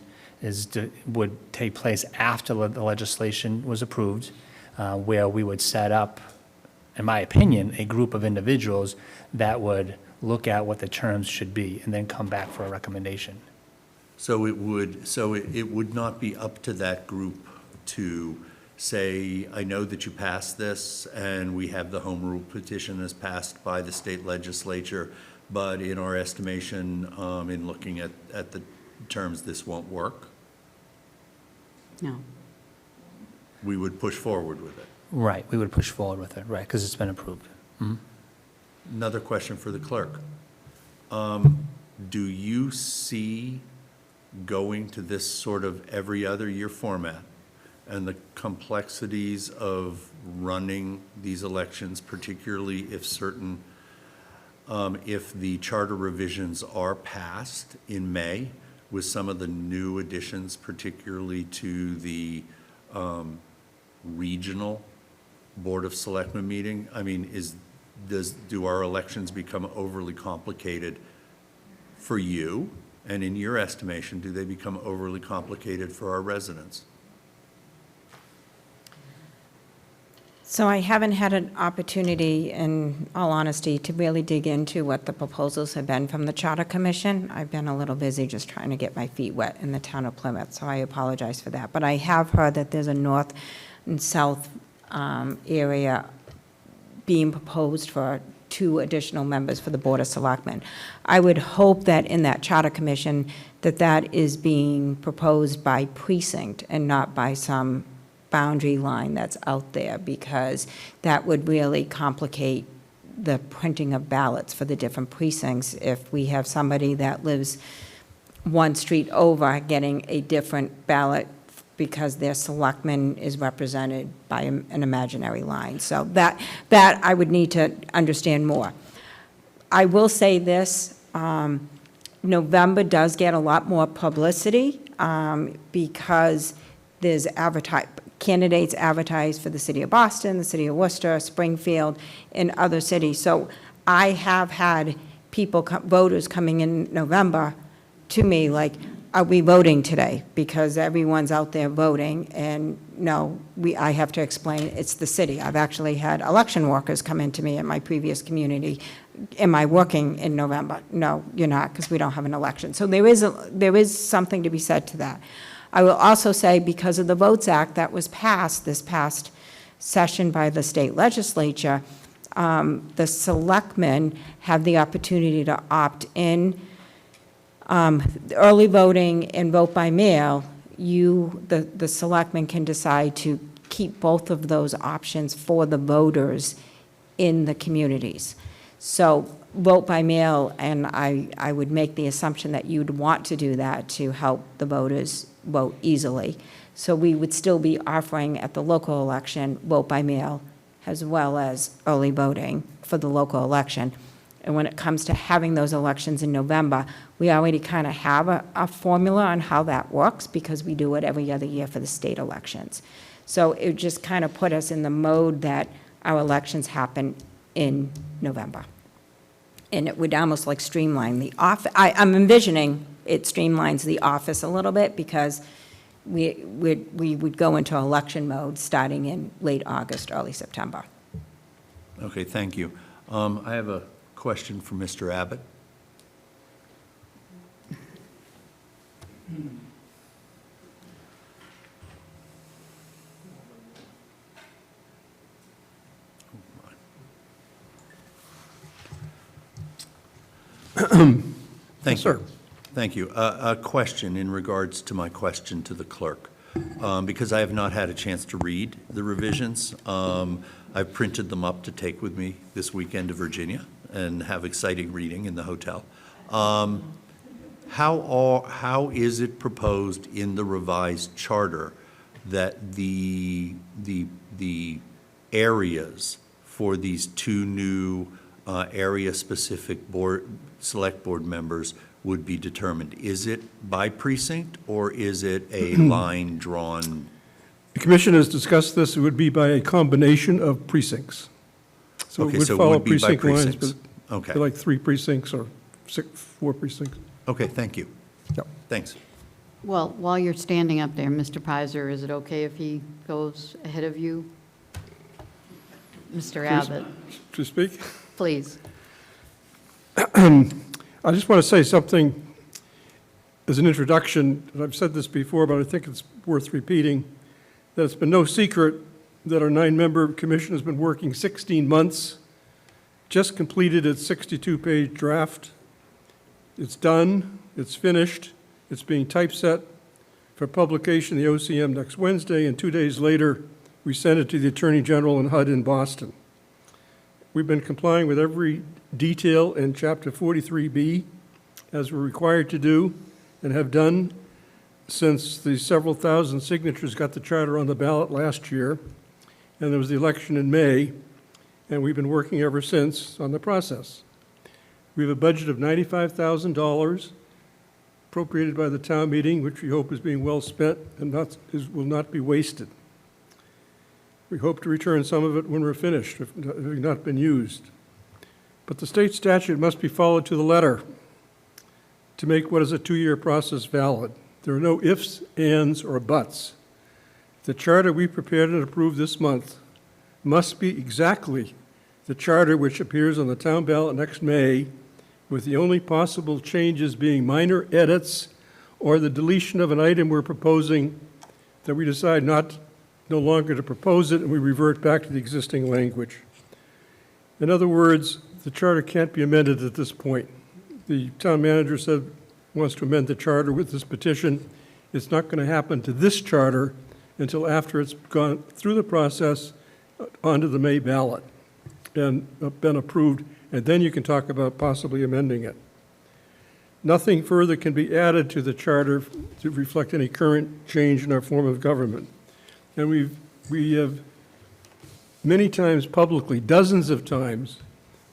Speaker 7: would take place after the legislation was approved, where we would set up, in my opinion, a group of individuals that would look at what the terms should be and then come back for a recommendation.
Speaker 8: So it would not be up to that group to say, I know that you passed this, and we have the home rule petition as passed by the state legislature, but in our estimation, in looking at the terms, this won't work.
Speaker 1: No.
Speaker 8: We would push forward with it.
Speaker 7: Right, we would push forward with it, right, because it's been approved.
Speaker 8: Another question for the clerk. Do you see going to this sort of every other year format and the complexities of running these elections, particularly if certain, if the charter revisions are passed in May with some of the new additions, particularly to the regional Board of Selectmen meeting? I mean, do our elections become overly complicated for you? And in your estimation, do they become overly complicated for our residents?
Speaker 9: So I haven't had an opportunity, in all honesty, to really dig into what the proposals have been from the Charter Commission. I've been a little busy just trying to get my feet wet in the town of Plymouth, so I apologize for that. But I have heard that there's a north and south area being proposed for 2 additional members for the Board of Selectmen. I would hope that in that Charter Commission, that is being proposed by precinct and not by some boundary line that's out there, because that would really complicate the printing of ballots for the different precincts if we have somebody that lives one street over getting a different ballot because their selectman is represented by an imaginary line. So that I would need to understand more. I will say this, November does get a lot more publicity because there's candidates advertised for the city of Boston, the city of Worcester, Springfield, and other cities. So I have had voters coming in November to me like, are we voting today? Because everyone's out there voting, and no, I have to explain, it's the city. I've actually had election workers come into me in my previous community. Am I working in November? No, you're not, because we don't have an election. So there is something to be said to that. I will also say, because of the Votes Act that was passed this past session by the state legislature, the selectmen have the opportunity to opt in. Early voting and vote by mail, the selectmen can decide to keep both of those options for the voters in the communities. So vote by mail, and I would make the assumption that you'd want to do that to help the voters vote easily. So we would still be offering at the local election vote by mail as well as early voting for the local election. And when it comes to having those elections in November, we already kind of have a formula on how that works because we do it every other year for the state elections. So it just kind of put us in the mode that our elections happen in November. And it would almost like streamline the office. I'm envisioning it streamlines the office a little bit because we would go into election mode starting in late August, early September.
Speaker 8: Okay, thank you. I have a question for Mr. Abbott. Thank you. Thank you. A question in regards to my question to the clerk, because I have not had a chance to read the revisions. I've printed them up to take with me this weekend to Virginia and have exciting reading in the hotel. How is it proposed in the revised charter that the areas for these 2 new area-specific select board members would be determined? Is it by precinct, or is it a line drawn?
Speaker 10: The commission has discussed this. It would be by a combination of precincts. So
Speaker 8: Okay,
Speaker 10: it would
Speaker 8: so it
Speaker 10: follow
Speaker 8: would be by
Speaker 10: precinct lines,
Speaker 8: precincts.
Speaker 10: but
Speaker 8: Okay.
Speaker 10: they're like 3 precincts or 4 precincts.
Speaker 8: Okay, thank you.
Speaker 10: Yep.
Speaker 8: Thanks.
Speaker 1: Well, while you're standing up there, Mr. Pizer, is it okay if he goes ahead of you? Mr. Abbott,
Speaker 10: To speak?
Speaker 1: please.
Speaker 10: I just want to say something as an introduction, and I've said this before, but I think it's worth repeating, that it's been no secret that our 9-member commission has been working 16 months just completed its 62-page draft. It's done, it's finished, it's being typeset for publication in the OCM next Wednesday, and 2 days later, we sent it to the Attorney General and HUD in Boston. We've been complying with every detail in Chapter 43B, as we're required to do, and have done since the several thousand signatures got the charter on the ballot last year, and there was the election in May, and we've been working ever since on the process. We have a budget of $95,000 appropriated by the town meeting, which we hope is being well spent and will not be wasted. We hope to return some of it when we're finished, if not been used. But the state statute must be followed to the letter to make what is a 2-year process valid. There are no ifs, ands, or buts. The charter we prepared and approved this month must be exactly the charter which appears on the town ballot next May, with the only possible changes being minor edits or the deletion of an item we're proposing that we decide no longer to propose it, and we revert back to the existing language. In other words, the charter can't be amended at this point. The town manager said wants to amend the charter with this petition. It's not going to happen to this charter until after it's gone through the process onto the May ballot and been approved, and then you can talk about possibly amending it. Nothing further can be added to the charter to reflect any current change in our form of government. And we have many times publicly, dozens of times,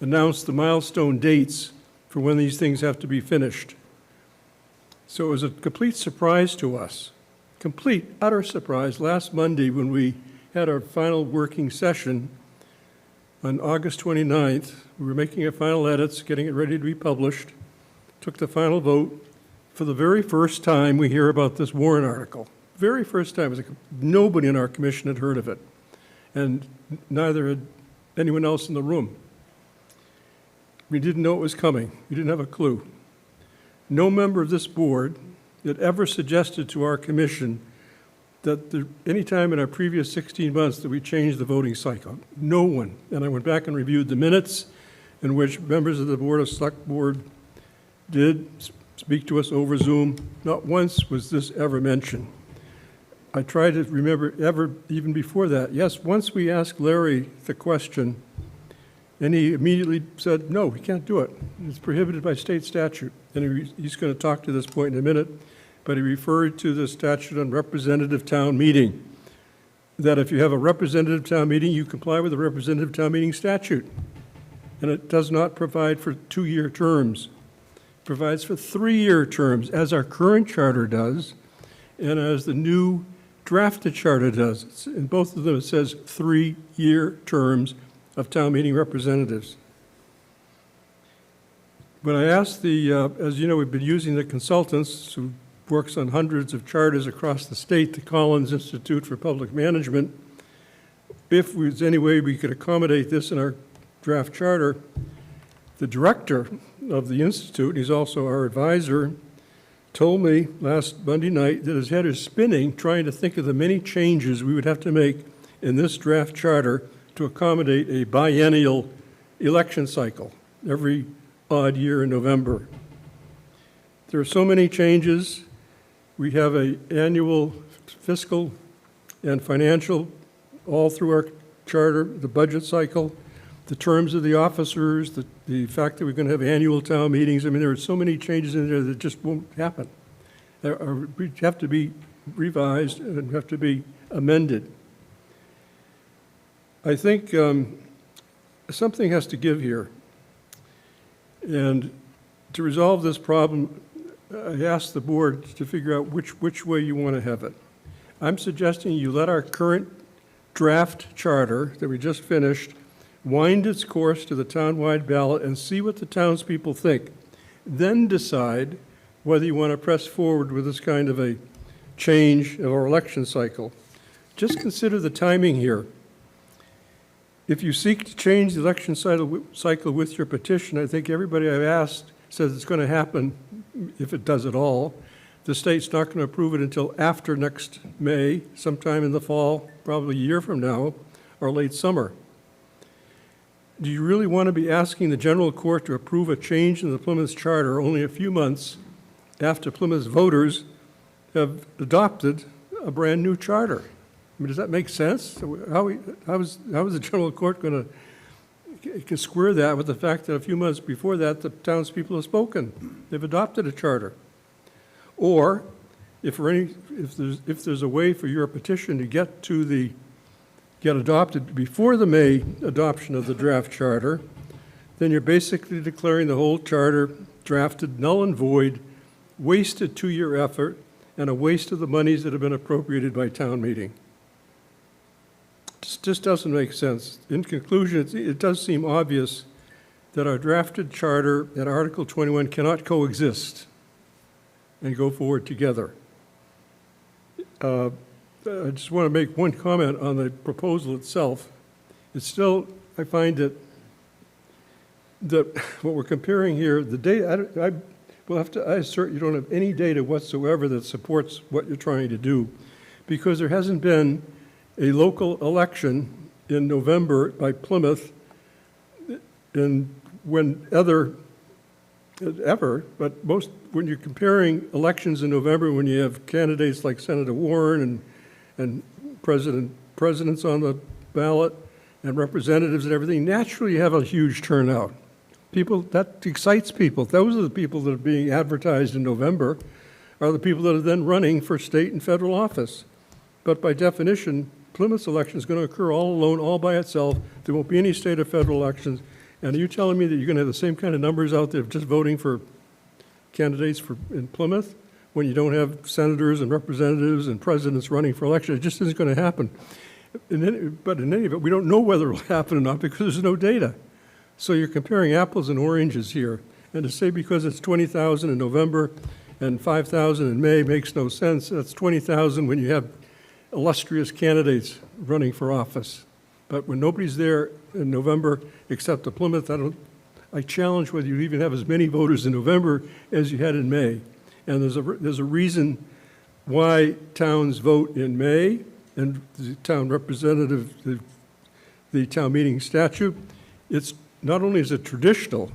Speaker 10: announced the milestone dates for when these things have to be finished. So it was a complete surprise to us, complete, utter surprise, last Monday when we had our final working session on August 29th. We were making our final edits, getting it ready to be published, took the final vote. For the very first time, we hear about this warrant article. Very first time. It was like nobody in our commission had heard of it, and neither had anyone else in the room. We didn't know it was coming. We didn't have a clue. No member of this board had ever suggested to our commission that any time in our previous 16 months that we changed the voting cycle. No one. And I went back and reviewed the minutes in which members of the Board of Select Board did speak to us over Zoom. Not once was this ever mentioned. I try to remember even before that. Yes, once we asked Larry the question, and he immediately said, no, we can't do it. It's prohibited by state statute. And he's going to talk to this point in a minute, but he referred to the statute on representative town meeting, that if you have a representative town meeting, you comply with the representative town meeting statute. And it does not provide for 2-year terms. It provides for 3-year terms, as our current charter does, and as the new drafted charter does. In both of them, it says 3-year terms of town meeting representatives. When I asked as you know, we've been using the consultants who works on hundreds of charters across the state, the Collins Institute for Public Management, if there's any way we could accommodate this in our draft charter. The director of the Institute, and he's also our advisor, told me last Monday night that his head is spinning trying to think of the many changes we would have to make in this draft charter to accommodate a biennial election cycle every odd year in November. There are so many changes. We have an annual fiscal and financial all through our charter, the budget cycle, the terms of the officers, the fact that we're going to have annual town meetings. I mean, there are so many changes in there that just won't happen. We have to be revised and have to be amended. I think something has to give here. And to resolve this problem, I asked the board to figure out which way you want to have it. I'm suggesting you let our current draft charter that we just finished wind its course to the town-wide ballot and see what the townspeople think. Then decide whether you want to press forward with this kind of a change of our election cycle. Just consider the timing here. If you seek to change the election cycle with your petition, I think everybody I've asked says it's going to happen if it does at all. The state's not going to approve it until after next May, sometime in the fall, probably a year from now, or late summer. do you really want to be asking the general court to approve a change in the Plymouth charter only a few months after Plymouth voters have adopted a brand-new charter? I mean, does that make sense? How is the general court going to square that with the fact that a few months before that, the townspeople have spoken? They've adopted a charter. Or, if there's a way for your petition to get adopted before the May adoption of the draft charter, then you're basically declaring the whole charter drafted null and void, wasted 2-year effort, and a waste of the monies that have been appropriated by town meeting. It just doesn't make sense. In conclusion, it does seem obvious that our drafted charter and Article 21 cannot coexist and go forward together. I just want to make one comment on the proposal itself. It's still, I find that what we're comparing here, the data, I assert you don't have any data whatsoever that supports what you're trying to do, because there hasn't been a local election in November by Plymouth, and but when you're comparing elections in November, when you have candidates like Senator Warren and presidents on the ballot and representatives and everything, naturally you have a huge turnout. That excites people. Those are the people that are being advertised in November, are the people that are then running for state and federal office. But by definition, Plymouth's election is going to occur all alone, all by itself. There won't be any state or federal elections. And are you telling me that you're going to have the same kind of numbers out there just voting for candidates in Plymouth when you don't have senators and representatives and presidents running for election? It just isn't going to happen. But in any event, we don't know whether it will happen or not because there's no data. So you're comparing apples and oranges here. And to say because it's 20,000 in November and 5,000 in May makes no sense. That's 20,000 when you have illustrious candidates running for office. But when nobody's there in November except the Plymouth, I challenge whether you even have as many voters in November as you had in May. And there's a reason why towns vote in May, and the town representative, the town meeting statute, it's not only is it traditional,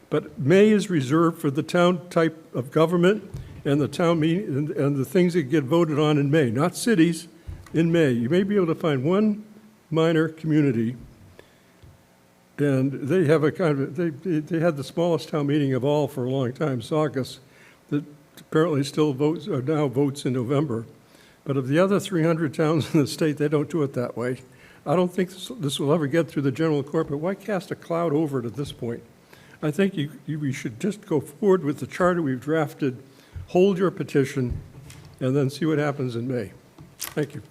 Speaker 10: but May is reserved for the town type of government and the town meeting and the things that get voted on in May, not cities, in May. You may be able to find one minor community, and they have they had the smallest town meeting of all for a long time, Saugus, that apparently still now votes in November. But of the other 300 towns in the state, they don't do it that way. I don't think this will ever get through the general court, but why cast a cloud over it at this point? I think we should just go forward with the charter we've drafted, hold your petition, and then see what happens in May. Thank you.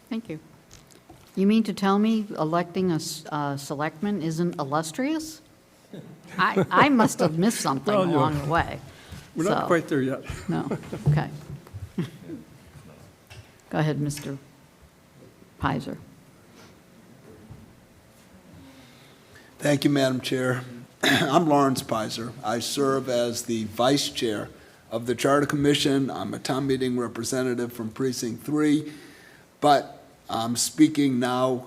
Speaker 1: Thank you. You mean to tell me electing a selectman isn't illustrious? I must have missed something
Speaker 10: Well, yeah.
Speaker 1: along the way.
Speaker 10: We're not
Speaker 1: So,
Speaker 10: quite there yet.
Speaker 1: No, okay. Go ahead, Mr. Pizer.
Speaker 11: Thank you, Madam Chair. I'm Lawrence Pizer. I serve as the Vice Chair of the Charter Commission. I'm a town meeting representative from Precinct 3, but I'm speaking now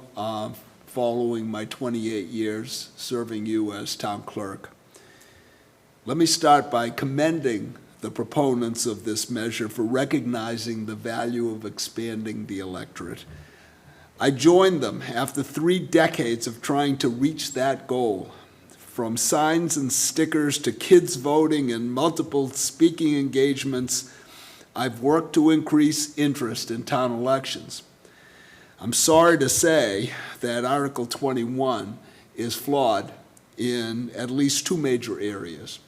Speaker 11: following my 28 years serving you as town clerk. Let me start by commending the proponents of this measure for recognizing the value of expanding the electorate. I joined them after 3 decades of trying to reach that goal. From signs and stickers to kids voting and multiple speaking engagements, I've worked to increase interest in town elections. I'm sorry to say that Article 21 is flawed in at least 2 major areas.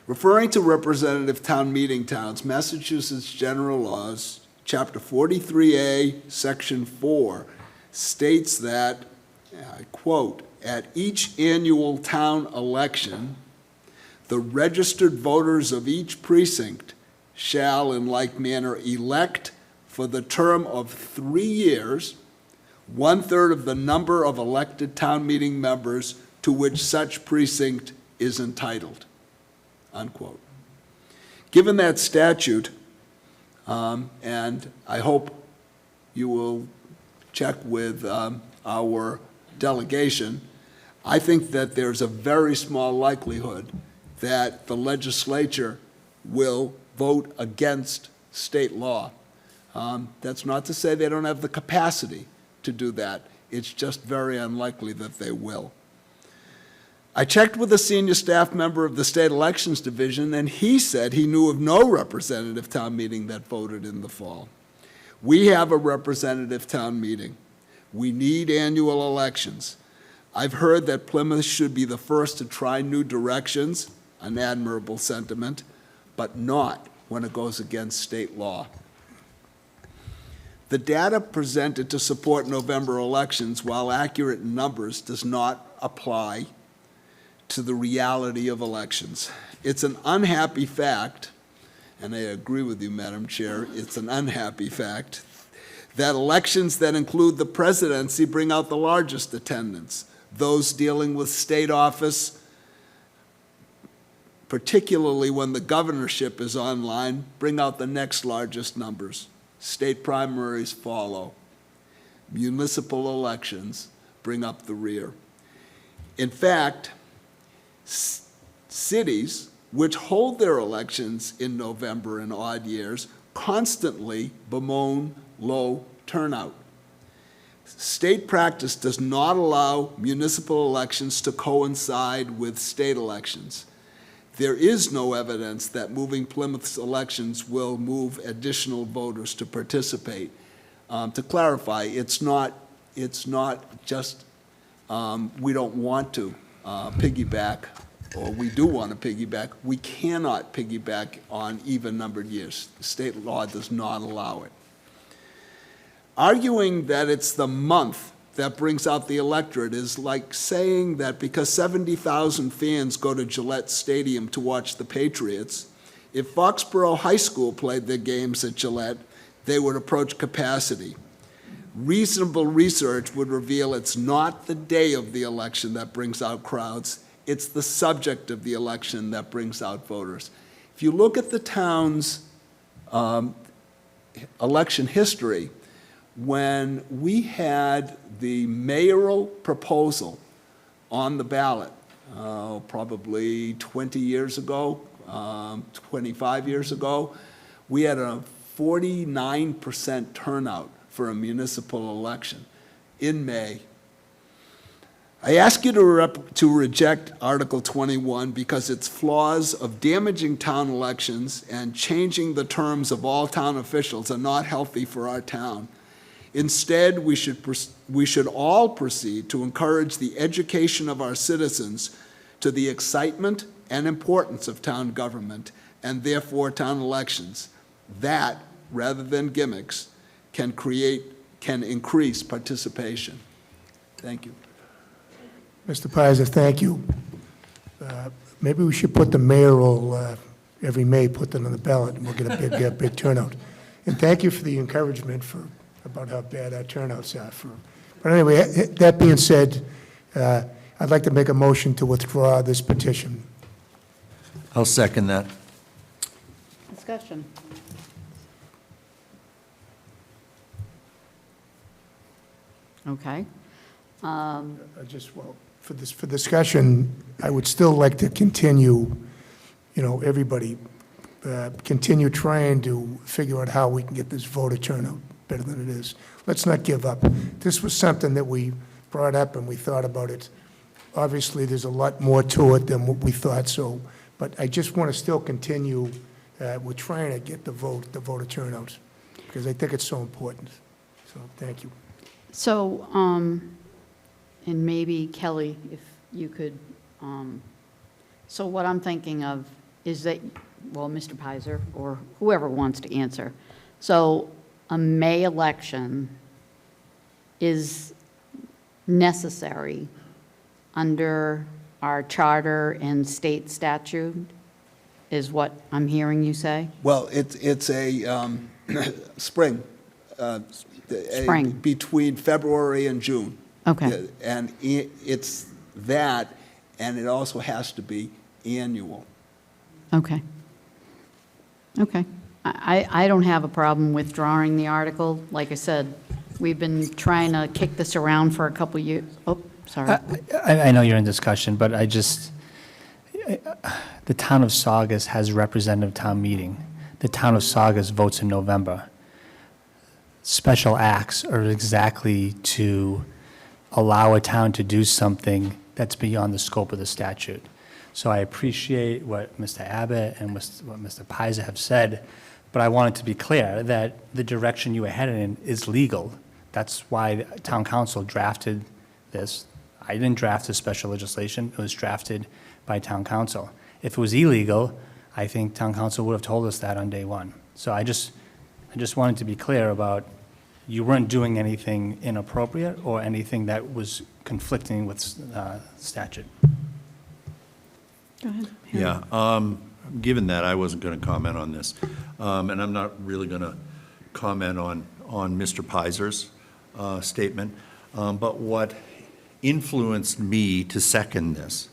Speaker 11: Referring to representative town meeting towns, Massachusetts General Laws, Chapter 43A, Section 4, states that, I quote, "At each annual town election, the registered voters of each precinct shall in like manner elect for the term of 3 years, 1/3 of the number of elected town meeting members to which such precinct is entitled," unquote. Given that statute, and I hope you will check with our delegation, I think that there's a very small likelihood that the legislature will vote against state law. That's not to say they don't have the capacity to do that. It's just very unlikely that they will. I checked with a senior staff member of the State Elections Division, and he said he knew of no representative town meeting that voted in the fall. We have a representative town meeting. We need annual elections. I've heard that Plymouth should be the first to try new directions, an admirable sentiment, but not when it goes against state law. The data presented to support November elections, while accurate in numbers, does not apply to the reality of elections. It's an unhappy fact, and I agree with you, Madam Chair, it's an unhappy fact, that elections that include the presidency bring out the largest attendance. Those dealing with state office, particularly when the governorship is online, bring out the next largest numbers. State primaries follow. Municipal elections bring up the rear. In fact, cities which hold their elections in November in odd years constantly bemoan low turnout. State practice does not allow municipal elections to coincide with state elections. There is no evidence that moving Plymouth's elections will move additional voters to participate. To clarify, it's not just we don't want to piggyback, or we do want to piggyback. We cannot piggyback on even-numbered years. The state law does not allow it. Arguing that it's the month that brings out the electorate is like saying that because 70,000 fans go to Gillette Stadium to watch the Patriots, if Foxborough High School played their games at Gillette, they would approach capacity. Reasonable research would reveal it's not the day of the election that brings out crowds, it's the subject of the election that brings out voters. If you look at the town's election history, when we had the mayoral proposal on the ballot, probably 20 years ago, 25 years ago, we had a 49% turnout for a municipal election in May. I ask you to reject Article 21 because its flaws of damaging town elections and changing the terms of all town officials are not healthy for our town. Instead, we should all proceed to encourage the education of our citizens to the excitement and importance of town government, and therefore town elections. That, rather than gimmicks, can increase participation. Thank you.
Speaker 3: Mr. Pizer, thank you. Maybe we should put the mayoral, every May, put them on the ballot, and we'll get a big turnout. And thank you for the encouragement about how bad our turnouts are. But anyway, that being said, I'd like to make a motion to withdraw this petition.
Speaker 8: I'll second that.
Speaker 1: Discussion. Okay.
Speaker 3: For discussion, I would still like to continue, everybody, continue trying to figure out how we can get this voter turnout better than it is. Let's not give up. This was something that we brought up and we thought about it. Obviously, there's a lot more to it than what we thought, but I just want to still continue. We're trying to get the voter turnout, because I think it's so important. So, thank you.
Speaker 1: So, and maybe Kelly, if you could, so what I'm thinking of is that, well, Mr. Pizer, or whoever wants to answer. So a May election is necessary under our charter and state statute, is what I'm hearing you say?
Speaker 11: Well, it's a spring.
Speaker 1: Spring.
Speaker 11: Between February and June.
Speaker 1: Okay.
Speaker 11: And it's that, and it also has to be annual.
Speaker 1: Okay. Okay. I don't have a problem withdrawing the article. Like I said, We've been trying to kick this around for a couple years. Oh, sorry.
Speaker 7: I know you're in discussion, but the town of Saugus has representative town meeting. The town of Saugus votes in November. Special acts are exactly to allow a town to do something that's beyond the scope of the statute. So I appreciate what Mr. Abbott and what Mr. Pizer have said, but I wanted to be clear that the direction you are headed in is legal. That's why the town council drafted this. I didn't draft this special legislation. It was drafted by town council. If it was illegal, I think town council would have told us that on day one. So I just wanted to be clear about you weren't doing anything inappropriate or anything that was conflicting with statute.
Speaker 9: Go ahead.
Speaker 8: Yeah, given that, I wasn't going to comment on this, and I'm not really going to comment on Mr. Pizer's statement, but what influenced me to second this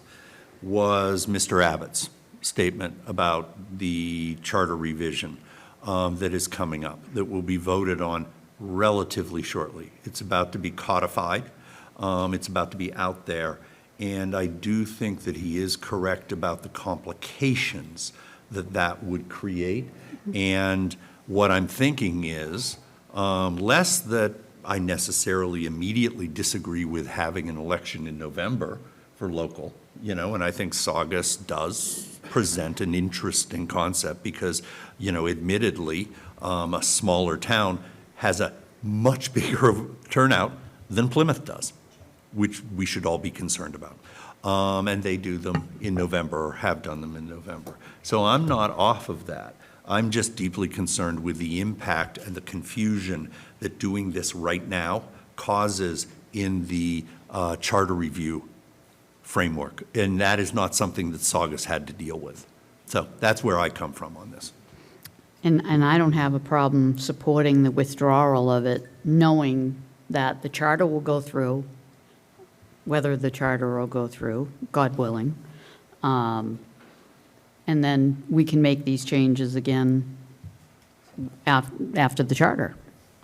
Speaker 8: was Mr. Abbott's statement about the charter revision that is coming up, that will be voted on relatively shortly. It's about to be codified. It's about to be out there. And I do think that he is correct about the complications that that would create. And what I'm thinking is, less that I necessarily immediately disagree with having an election in November for local, and I think Saugus does present an interesting concept because, admittedly, a smaller town has a much bigger turnout than Plymouth does, which we should all be concerned about. And they do them in November or have done them in November. So I'm not off of that. I'm just deeply concerned with the impact and the confusion that doing this right now causes in the charter review framework. And that is not something that Saugus had to deal with. So that's where I come from on this.
Speaker 1: And I don't have a problem supporting the withdrawal of it, knowing that the charter will go through, whether the charter will go through, God willing. And then we can make these changes again after the charter,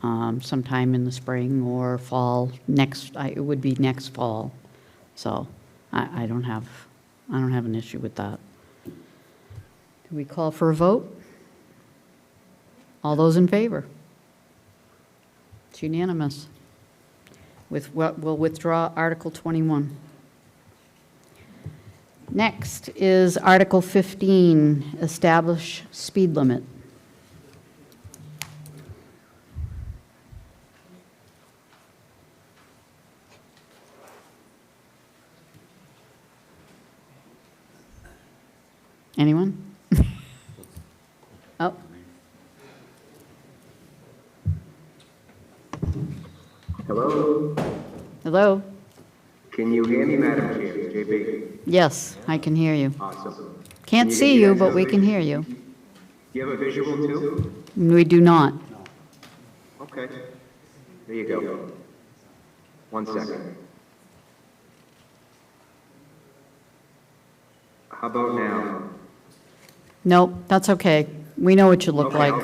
Speaker 1: sometime in the spring or fall, it would be next fall. So I don't have an issue with that. Do we call for a vote? All those in favor? It's unanimous. We'll withdraw Article 21. Next is Article 15, establish speed limit. Anyone? Oh.
Speaker 12: Hello?
Speaker 1: Hello?
Speaker 12: Can you hear me, Madam Chair? JB?
Speaker 1: Yes, I can hear you.
Speaker 12: Awesome.
Speaker 1: Can't see you, but we can hear you.
Speaker 12: You have a visual too?
Speaker 1: We do not.
Speaker 12: Okay. There you go. 1 second. How about now?
Speaker 1: Nope, that's okay. We know what you look
Speaker 12: Okay,
Speaker 1: like.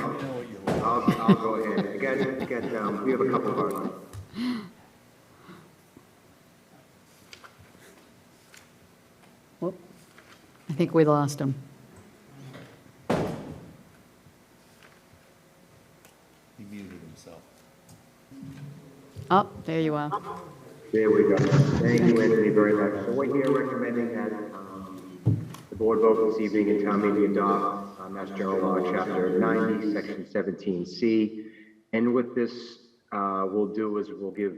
Speaker 12: I'll go ahead. We have a couple of ours.
Speaker 1: Whoop. I think we lost him.
Speaker 8: He muted himself.
Speaker 1: Oh, there you are.
Speaker 12: There we go. Thank you, Anthony, very much. So we're here recommending that the board vote this evening in town meeting adopt Mass General Law, Chapter 90, Section 17C. And what this will do is we'll give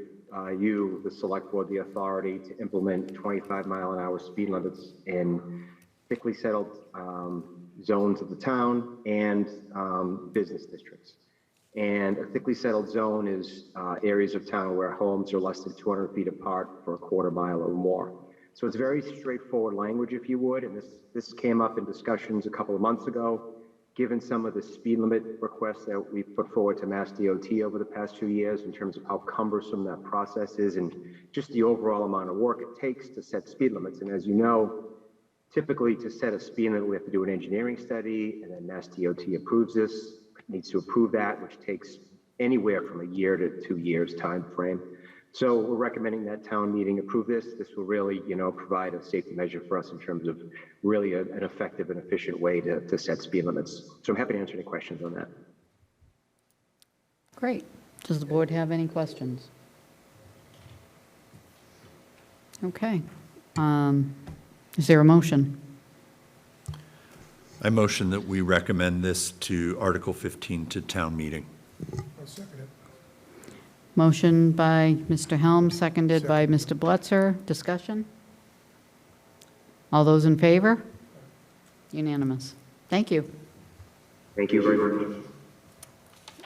Speaker 12: you, the select board, the authority to implement 25-mile-an-hour speed limits in thickly settled zones of the town and business districts. And a thickly settled zone is areas of town where homes are less than 200 feet apart for a quarter mile or more. So it's very straightforward language, if you would, and this came up in discussions a couple of months ago, given some of the speed limit requests that we've put forward to Mass DOT over the past few years in terms of how cumbersome that process is and just the overall amount of work it takes to set speed limits. And as you know, typically to set a speed limit, we have to do an engineering study, and then Mass DOT approves this, needs to approve that, which takes anywhere from a year to 2 years time frame. So we're recommending that town meeting approve this. This will really, provide a safety measure for us in terms of really an effective and efficient way to set speed limits. So I'm happy to answer any questions on that.
Speaker 1: Great. Does the board have any questions? Okay. Is there a motion?
Speaker 8: I motion that we recommend this to Article 15 to town meeting.
Speaker 3: I'll second it.
Speaker 1: Motion by Mr. Helm, seconded by Mr. Blitzer. Discussion? All those in favor? Unanimous. Thank you.
Speaker 12: Thank you very much.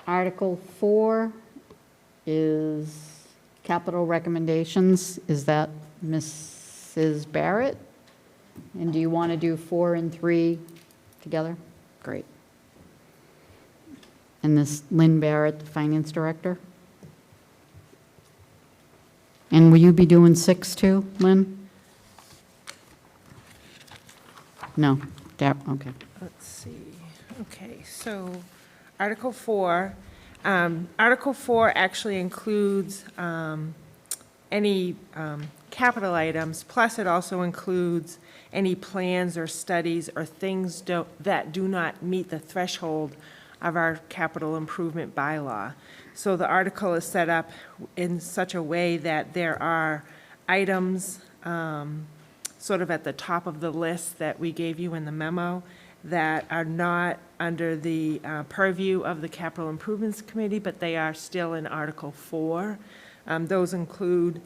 Speaker 1: Article 4 is capital recommendations. Is that Mrs. Barrett? And do you want to do 4 and 3 together? Great. And this Lynn Barrett, the finance director? And will you be doing 6 too, Lynn? No, okay.
Speaker 13: Let's see. Okay, so Article 4. Article 4 actually includes any capital items, plus it also includes any plans or studies or things that do not meet the threshold of our capital improvement bylaw. So the article is set up in such a way that there are items sort of at the top of the list that we gave you in the memo that are not under the purview of the Capital Improvements Committee, but they are still in Article 4. Those include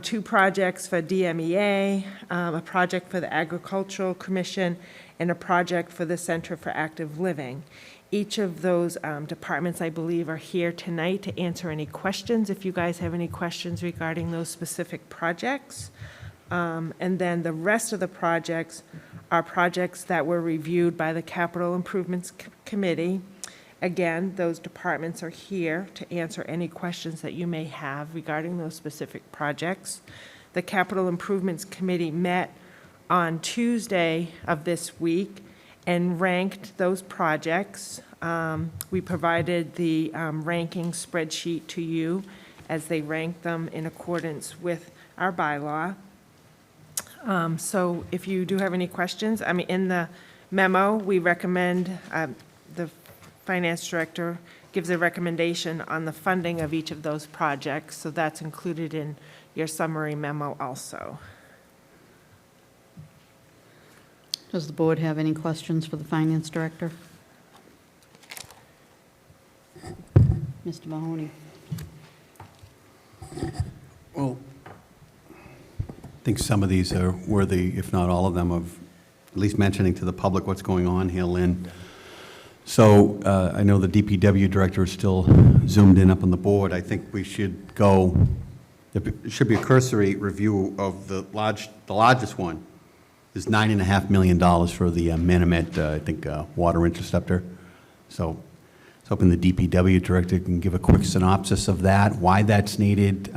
Speaker 13: 2 projects for DMEA, a project for the Agricultural Commission, and a project for the Center for Active Living. Each of those departments, I believe, are here tonight to answer any questions, if you guys have any questions regarding those specific projects. And then the rest of the projects are projects that were reviewed by the Capital Improvements Committee. Again, those departments are here to answer any questions that you may have regarding those specific projects. The Capital Improvements Committee met on Tuesday of this week and ranked those projects. We provided the ranking spreadsheet to you as they ranked them in accordance with our bylaw. So if you do have any questions, in the memo, we recommend, the finance director gives a recommendation on the funding of each of those projects, so that's included in your summary memo also.
Speaker 1: Does the board have any questions for the finance director? Mr. Mahoney?
Speaker 6: Well, I think some of these are worthy, if not all of them, of at least mentioning to the public what's going on here, Lynn. So I know the DPW director is still zoomed in up on the board. I think we should go, it should be a cursory review of the largest one is $9.5 million for the Manomet, I think, water interceptor. So I was hoping the DPW director can give a quick synopsis of that, why that's needed.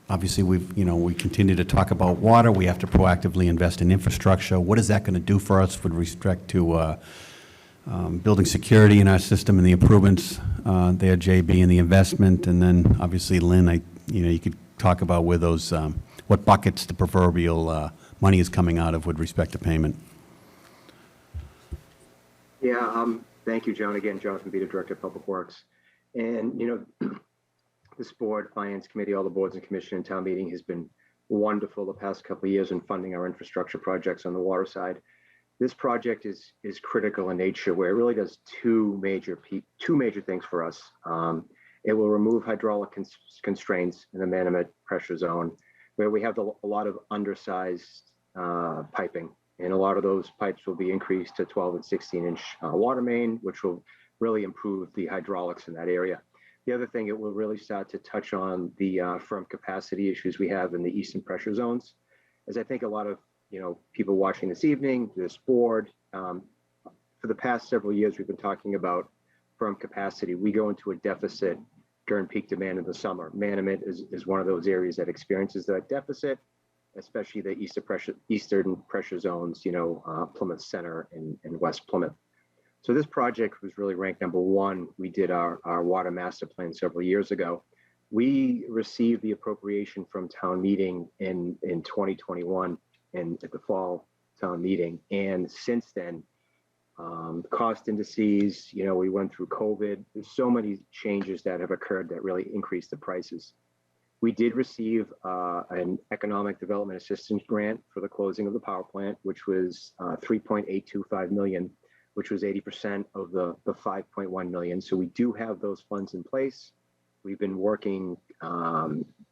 Speaker 6: Obviously, we continue to talk about water. We have to proactively invest in infrastructure. What is that going to do for us with respect to building security in our system and the improvements there, JB, and the investment? And then, obviously, Lynn, you could talk about where those, what buckets the proverbial money is coming out of with respect to payment.
Speaker 12: Yeah, thank you, John. Again, Jonathan Beta, Director of Public Works. And, this board, Finance Committee, all the boards and commission and town meeting has been wonderful the past couple of years in funding our infrastructure projects on the water side. This project is critical in nature, where it really does two major things for us. It will remove hydraulic constraints in the Manomet pressure zone, where we have a lot of undersized piping, and a lot of those pipes will be increased to 12 and 16-inch water main, which will really improve the hydraulics in that area. The other thing, it will really start to touch on the firm capacity issues we have in the eastern pressure zones. As I think a lot of people watching this evening, this board, for the past several years, we've been talking about firm capacity. We go into a deficit during peak demand in the summer. Manomet is one of those areas that experiences that deficit, especially the eastern pressure zones, Plymouth Center and West Plymouth. So this project was really ranked number one. We did our water master plan several years ago. We received the appropriation from town meeting in 2021 and at the fall town meeting. And since then, cost indices, we went through COVID. There's so many changes that have occurred that really increased the prices. We did receive an economic development assistance grant for the closing of the power plant, which was $3.825 million, which was 80% of the $5.1 million. So we do have those funds in place. We've been working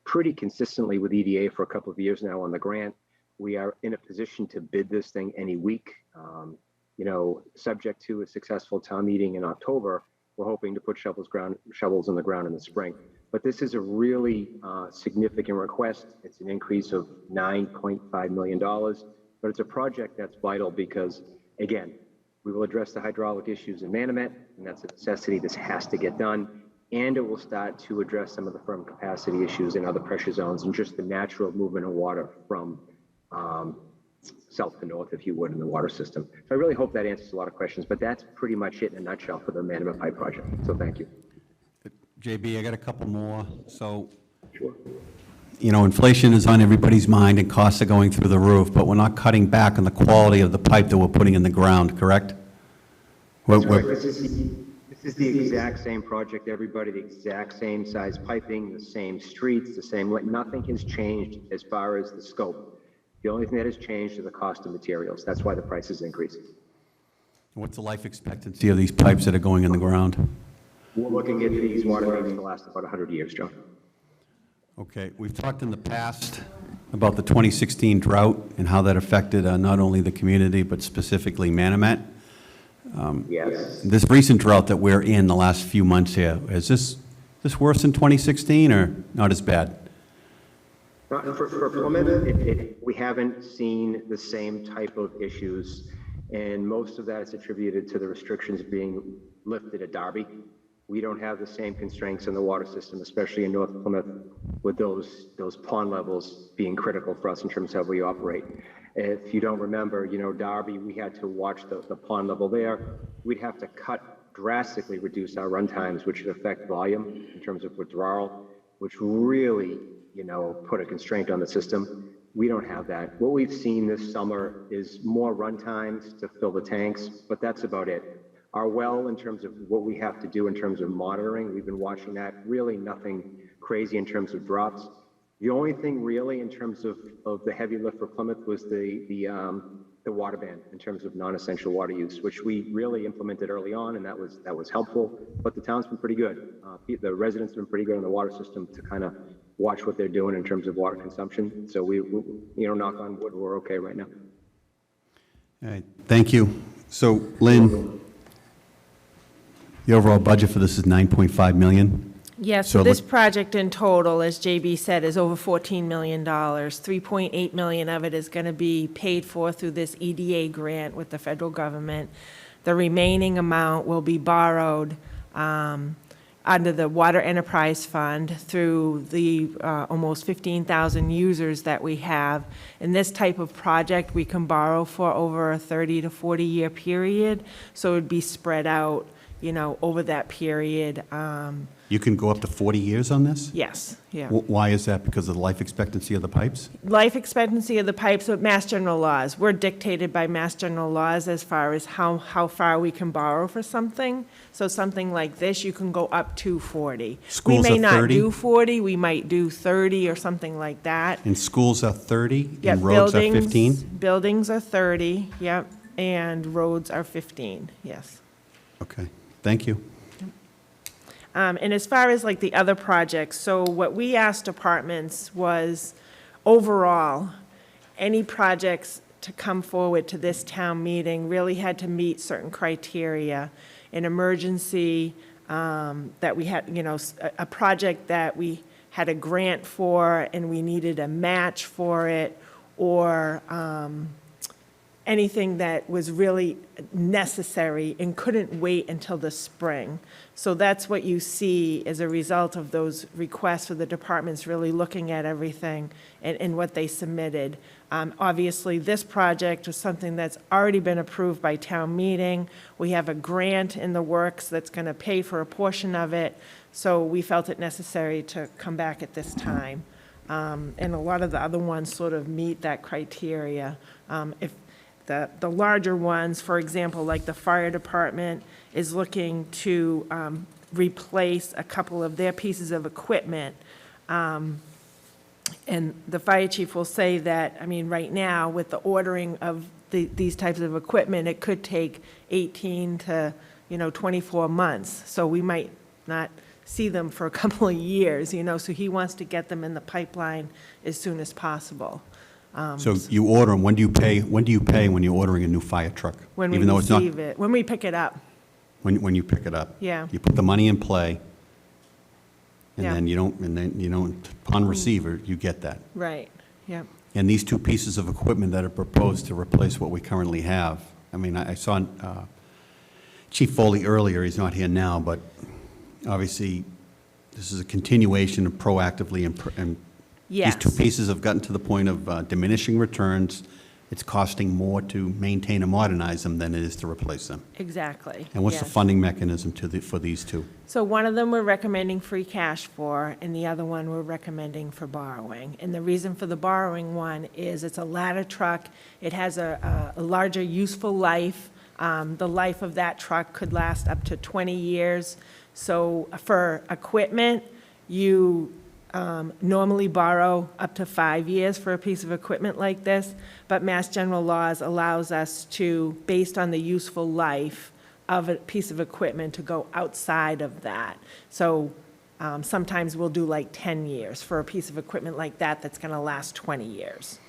Speaker 12: pretty consistently with EDA for a couple of years now on the grant. We are in a position to bid this thing any week. Subject to a successful town meeting in October, we're hoping to put shovels in the ground in the spring. But this is a really significant request. It's an increase of $9.5 million, but it's a project that's vital because, again, we will address the hydraulic issues in Manomet, and that's a necessity. This has to get done, and it will start to address some of the firm capacity issues in other pressure zones and just the natural movement of water from south to north, if you would, in the water system. So I really hope that answers a lot of questions, but that's pretty much it in a nutshell for the Manomet Pipe project. So thank you.
Speaker 6: JB, I got a couple more. So, inflation is on everybody's mind and costs are going through the roof, but we're not cutting back on the quality of the pipe that we're putting in the ground, correct?
Speaker 12: That's right. This is the exact same project, everybody, the exact same size piping, the same streets, the same, nothing has changed as far as the scope. The only thing that has changed is the cost of materials. That's why the price is increasing.
Speaker 6: What's the life expectancy of these pipes that are going in the ground?
Speaker 12: We're looking at these water mains to last about 100 years, John.
Speaker 6: Okay, we've talked in the past about the 2016 drought and how that affected not only the community, but specifically Manomet.
Speaker 12: Yes.
Speaker 6: This recent drought that we're in the last few months here, is this worse than 2016 or not as bad?
Speaker 12: For Plymouth, we haven't seen the same type of issues, and most of that is attributed to the restrictions being lifted at Darby. We don't have the same constraints in the water system, especially in North Plymouth, with those pond levels being critical for us in terms of how we operate. If you don't remember, Darby, we had to watch the pond level there. We'd have to drastically reduce our run times, which would affect volume in terms of withdrawal, which really put a constraint on the system. We don't have that. What we've seen this summer is more run times to fill the tanks, but that's about it. Our well, in terms of what we have to do in terms of monitoring, we've been watching that. Really nothing crazy in terms of drops. The only thing really in terms of the heavy lift for Plymouth was the water ban in terms of non-essential water use, which we really implemented early on, and that was helpful. But the town's been pretty good. The residents have been pretty good on the water system to kind of watch what they're doing in terms of water consumption. So we knock on wood, we're okay right now.
Speaker 6: All right, thank you. So, Lynn, the overall budget for this is $9.5 million?
Speaker 13: Yes,
Speaker 6: So
Speaker 13: so this
Speaker 6: look-
Speaker 13: project in total, as JB said, is over $14 million. $3.8 million of it is going to be paid for through this EDA grant with the federal government. The remaining amount will be borrowed under the Water Enterprise Fund through the almost 15,000 users that we have. In this type of project, we can borrow for over a 30 to 40-year period, so it would be spread out, over that period.
Speaker 6: You can go up to 40 years on this?
Speaker 13: Yes, yeah.
Speaker 6: Why is that? Because of the life expectancy of the pipes?
Speaker 13: Life expectancy of the pipes with Mass General laws. We're dictated by Mass General laws as far as how far we can borrow for something. So something like this, you can go up to 40.
Speaker 6: Schools
Speaker 13: We may
Speaker 6: are
Speaker 13: not
Speaker 6: 30?
Speaker 13: do 40, we might do 30 or something like that.
Speaker 6: And schools are 30
Speaker 13: Yep,
Speaker 6: and roads are
Speaker 13: buildings-
Speaker 6: 15?
Speaker 13: Buildings are 30, yep, and roads are 15, yes.
Speaker 6: Okay, thank you.
Speaker 13: And as far as like the other projects, so what we asked departments was, overall, any projects to come forward to this town meeting really had to meet certain criteria. An emergency, that we had, a project that we had a grant for and we needed a match for it, or anything that was really necessary and couldn't wait until the spring. So that's what you see as a result of those requests for the departments really looking at everything and what they submitted. Obviously, this project was something that's already been approved by town meeting. We have a grant in the works that's going to pay for a portion of it, so we felt it necessary to come back at this time. And a lot of the other ones sort of meet that criteria. If the larger ones, for example, like the fire department is looking to replace a couple of their pieces of equipment. And the fire chief will say that, I mean, right now, with the ordering of these types of equipment, it could take 18 to, 24 months. So we might not see them for a couple of years, so he wants to get them in the pipeline as soon as possible.
Speaker 6: So you order them, when do you pay when you're ordering a new fire truck?
Speaker 13: When we
Speaker 6: Even though it's not-
Speaker 13: receive it, when we pick it up.
Speaker 6: When you pick it up?
Speaker 13: Yeah.
Speaker 6: You put the money in play, and
Speaker 13: Yeah.
Speaker 6: then you don't, upon receiver, you get that.
Speaker 13: Right, yep.
Speaker 6: And these two pieces of equipment that are proposed to replace what we currently have, I mean, I saw Chief Foley earlier, he's not here now, but obviously, this is a continuation of proactively, and
Speaker 13: Yes.
Speaker 6: these two pieces have gotten to the point of diminishing returns. It's costing more to maintain and modernize them than it is to replace them.
Speaker 13: Exactly.
Speaker 6: And what's the
Speaker 13: yes.
Speaker 6: funding mechanism for these two?
Speaker 13: So one of them we're recommending free cash for, and the other one we're recommending for borrowing. And the reason for the borrowing one is it's a ladder truck. It has a larger useful life. The life of that truck could last up to 20 years. So for equipment, you normally borrow up to 5 years for a piece of equipment like this, but Mass General Laws allows us to, based on the useful life of a piece of equipment, to go outside of that. So sometimes we'll do like 10 years for a piece of equipment like that that's going to last 20 years.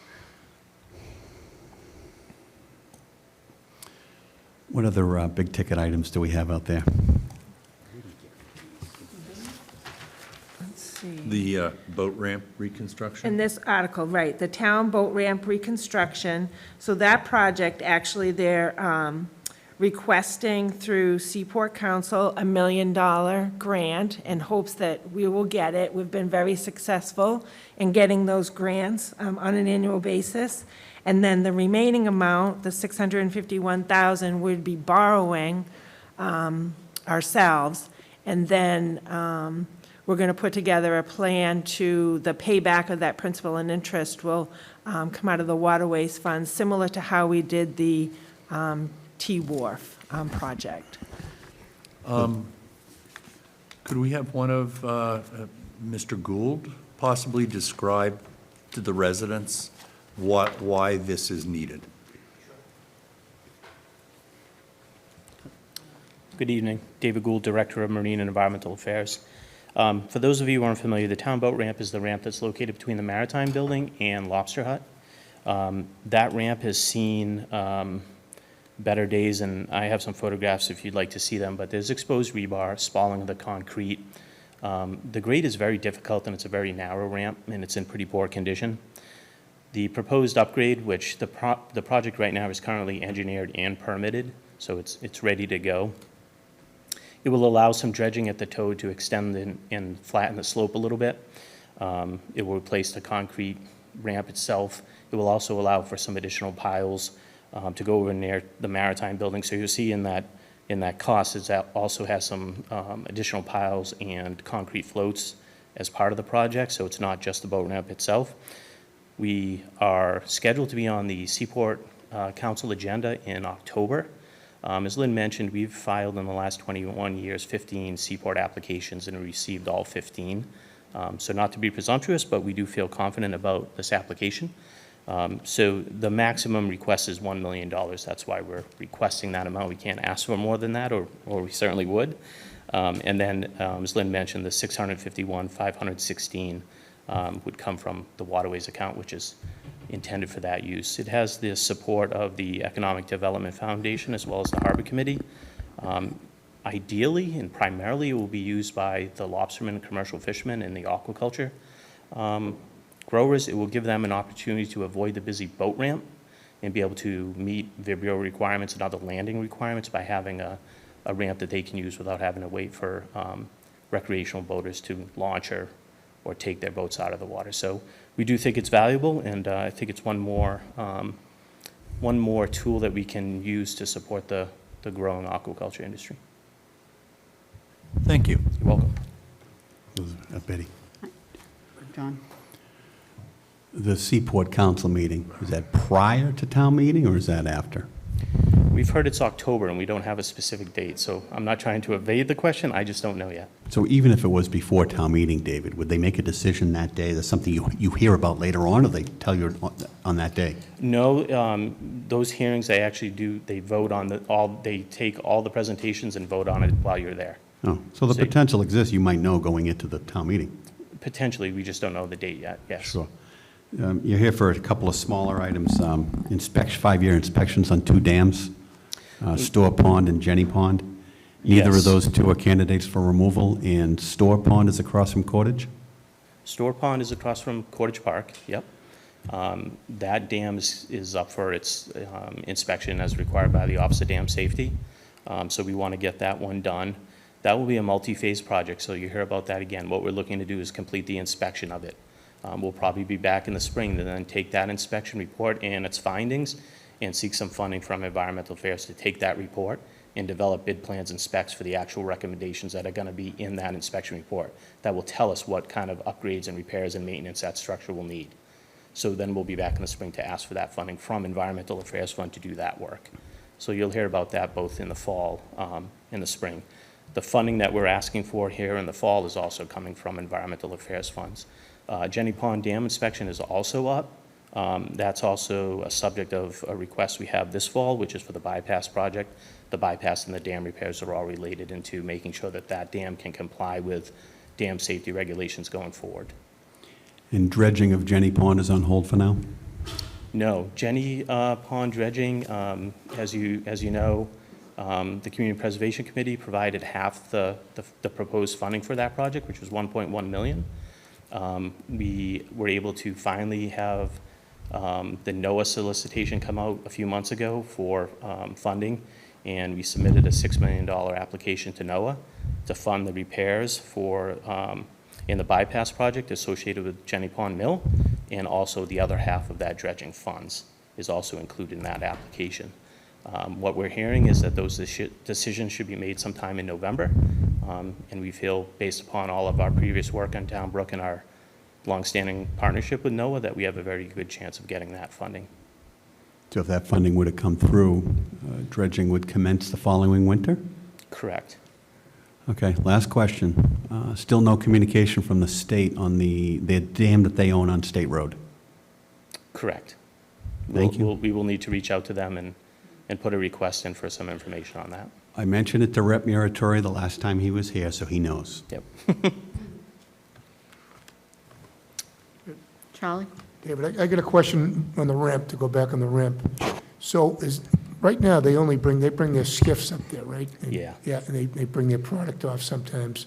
Speaker 6: What other big-ticket items do we have out there?
Speaker 13: Let's see.
Speaker 8: The boat ramp reconstruction?
Speaker 13: In this article, right, the town boat ramp reconstruction. So that project, actually, they're requesting through Seaport Council $1 million grant in hopes that we will get it. We've been very successful in getting those grants on an annual basis. And then the remaining amount, the $651,000, would be borrowing ourselves. And then we're going to put together a plan to, the payback of that principal and interest will come out of the Waterways Fund, similar to how we did the T-Wharf project.
Speaker 8: Could we have one of Mr. Gould possibly describe to the residents why this is needed?
Speaker 14: Good evening. David Gould, Director of Marine and Environmental Affairs. For those of you who aren't familiar, the town boat ramp is the ramp that's located between the Maritime Building and Lobster Hut. That ramp has seen better days, and I have some photographs if you'd like to see them, but there's exposed rebar, spalling of the concrete. The grade is very difficult, and it's a very narrow ramp, and it's in pretty poor condition. The proposed upgrade, which the project right now is currently engineered and permitted, so it's ready to go. It will allow some dredging at the toe to extend and flatten the slope a little bit. It will replace the concrete ramp itself. It will also allow for some additional piles to go over near the Maritime Building. So you'll see in that cost is that also has some additional piles and concrete floats as part of the project, so it's not just the boat ramp itself. We are scheduled to be on the Seaport Council agenda in October. As Lynn mentioned, we've filed in the last 21 years 15 Seaport applications and received all 15. So not to be presumptuous, but we do feel confident about this application. So the maximum request is $1 million. That's why we're requesting that amount. We can't ask for more than that, or we certainly would. And then, as Lynn mentioned, the $651,516 would come from the Waterways account, which is intended for that use. It has the support of the Economic Development Foundation as well as the Harbor Committee. Ideally and primarily, it will be used by the lobstermen, commercial fishermen, and the aquaculture growers. It will give them an opportunity to avoid the busy boat ramp and be able to meet Vibrio requirements and other landing requirements by having a ramp that they can use without having to wait for recreational boaters to launch or take their boats out of the water. So we do think it's valuable, and I think it's one more tool that we can use to support the growing aquaculture industry.
Speaker 8: Thank you.
Speaker 14: You're welcome.
Speaker 6: Betty,
Speaker 1: John?
Speaker 6: the Seaport Council meeting, is that prior to town meeting or is that after?
Speaker 14: We've heard it's October, and we don't have a specific date, so I'm not trying to evade the question, I just don't know yet.
Speaker 6: So even if it was before town meeting, David, would they make a decision that day? That's something you hear about later on, or they tell you on that day?
Speaker 14: No, those hearings, they actually do, they vote on they take all the presentations and vote on it while you're there.
Speaker 6: Oh, so the
Speaker 14: So-
Speaker 6: potential exists, you might know going into the town meeting.
Speaker 14: Potentially, we just don't know the date yet, yes.
Speaker 6: Sure. You're here for a couple of smaller items, 5-year inspections on 2 dams, Store Pond and Jenny Pond. Neither of
Speaker 14: Yes.
Speaker 6: those two are candidates for removal, and Store Pond is across from Cottage?
Speaker 14: Store Pond is across from Cottage Park, yep. That dam is up for its inspection as required by the Office of Dam Safety. So we want to get that one done. That will be a multi-phase project, so you hear about that again. What we're looking to do is complete the inspection of it. We'll probably be back in the spring to then take that inspection report and its findings and seek some funding from Environmental Affairs to take that report and develop bid plans and specs for the actual recommendations that are going to be in that inspection report. That will tell us what kind of upgrades and repairs and maintenance that structure will need. So then we'll be back in the spring to ask for that funding from Environmental Affairs Fund to do that work. So you'll hear about that both in the fall and the spring. The funding that we're asking for here in the fall is also coming from Environmental Affairs funds. Jenny Pond Dam inspection is also up. That's also a subject of a request we have this fall, which is for the bypass project. The bypass and the dam repairs are all related into making sure that that dam can comply with dam safety regulations going forward.
Speaker 6: And dredging of Jenny Pond is on hold for now?
Speaker 14: No, Jenny Pond dredging, as you know, the Community Preservation Committee provided half the proposed funding for that project, which was $1.1 million. We were able to finally have the NOAA solicitation come out a few months ago for funding, and we submitted a $6 million application to NOAA to fund the repairs for in the bypass project associated with Jenny Pond Mill, and also the other half of that dredging funds is also included in that application. What we're hearing is that those decisions should be made sometime in November, and we feel, based upon all of our previous work on Town Brook and our longstanding partnership with NOAA, that we have a very good chance of getting that funding.
Speaker 6: So if that funding were to come through, dredging would commence the following winter?
Speaker 14: Correct.
Speaker 6: Okay, last question. Still no communication from the state on the dam that they own on State Road?
Speaker 14: Correct.
Speaker 6: Thank you.
Speaker 14: We will need to reach out to them and put a request in for some information on that.
Speaker 6: I mentioned it to Rep. Muratori the last time he was here, so he knows.
Speaker 14: Yep.
Speaker 1: Charlie?
Speaker 3: David, I got a question on the ramp, to go back on the ramp. So right now, they bring their skiffs up there, right?
Speaker 14: Yeah.
Speaker 3: Yeah, and they bring their product off sometimes.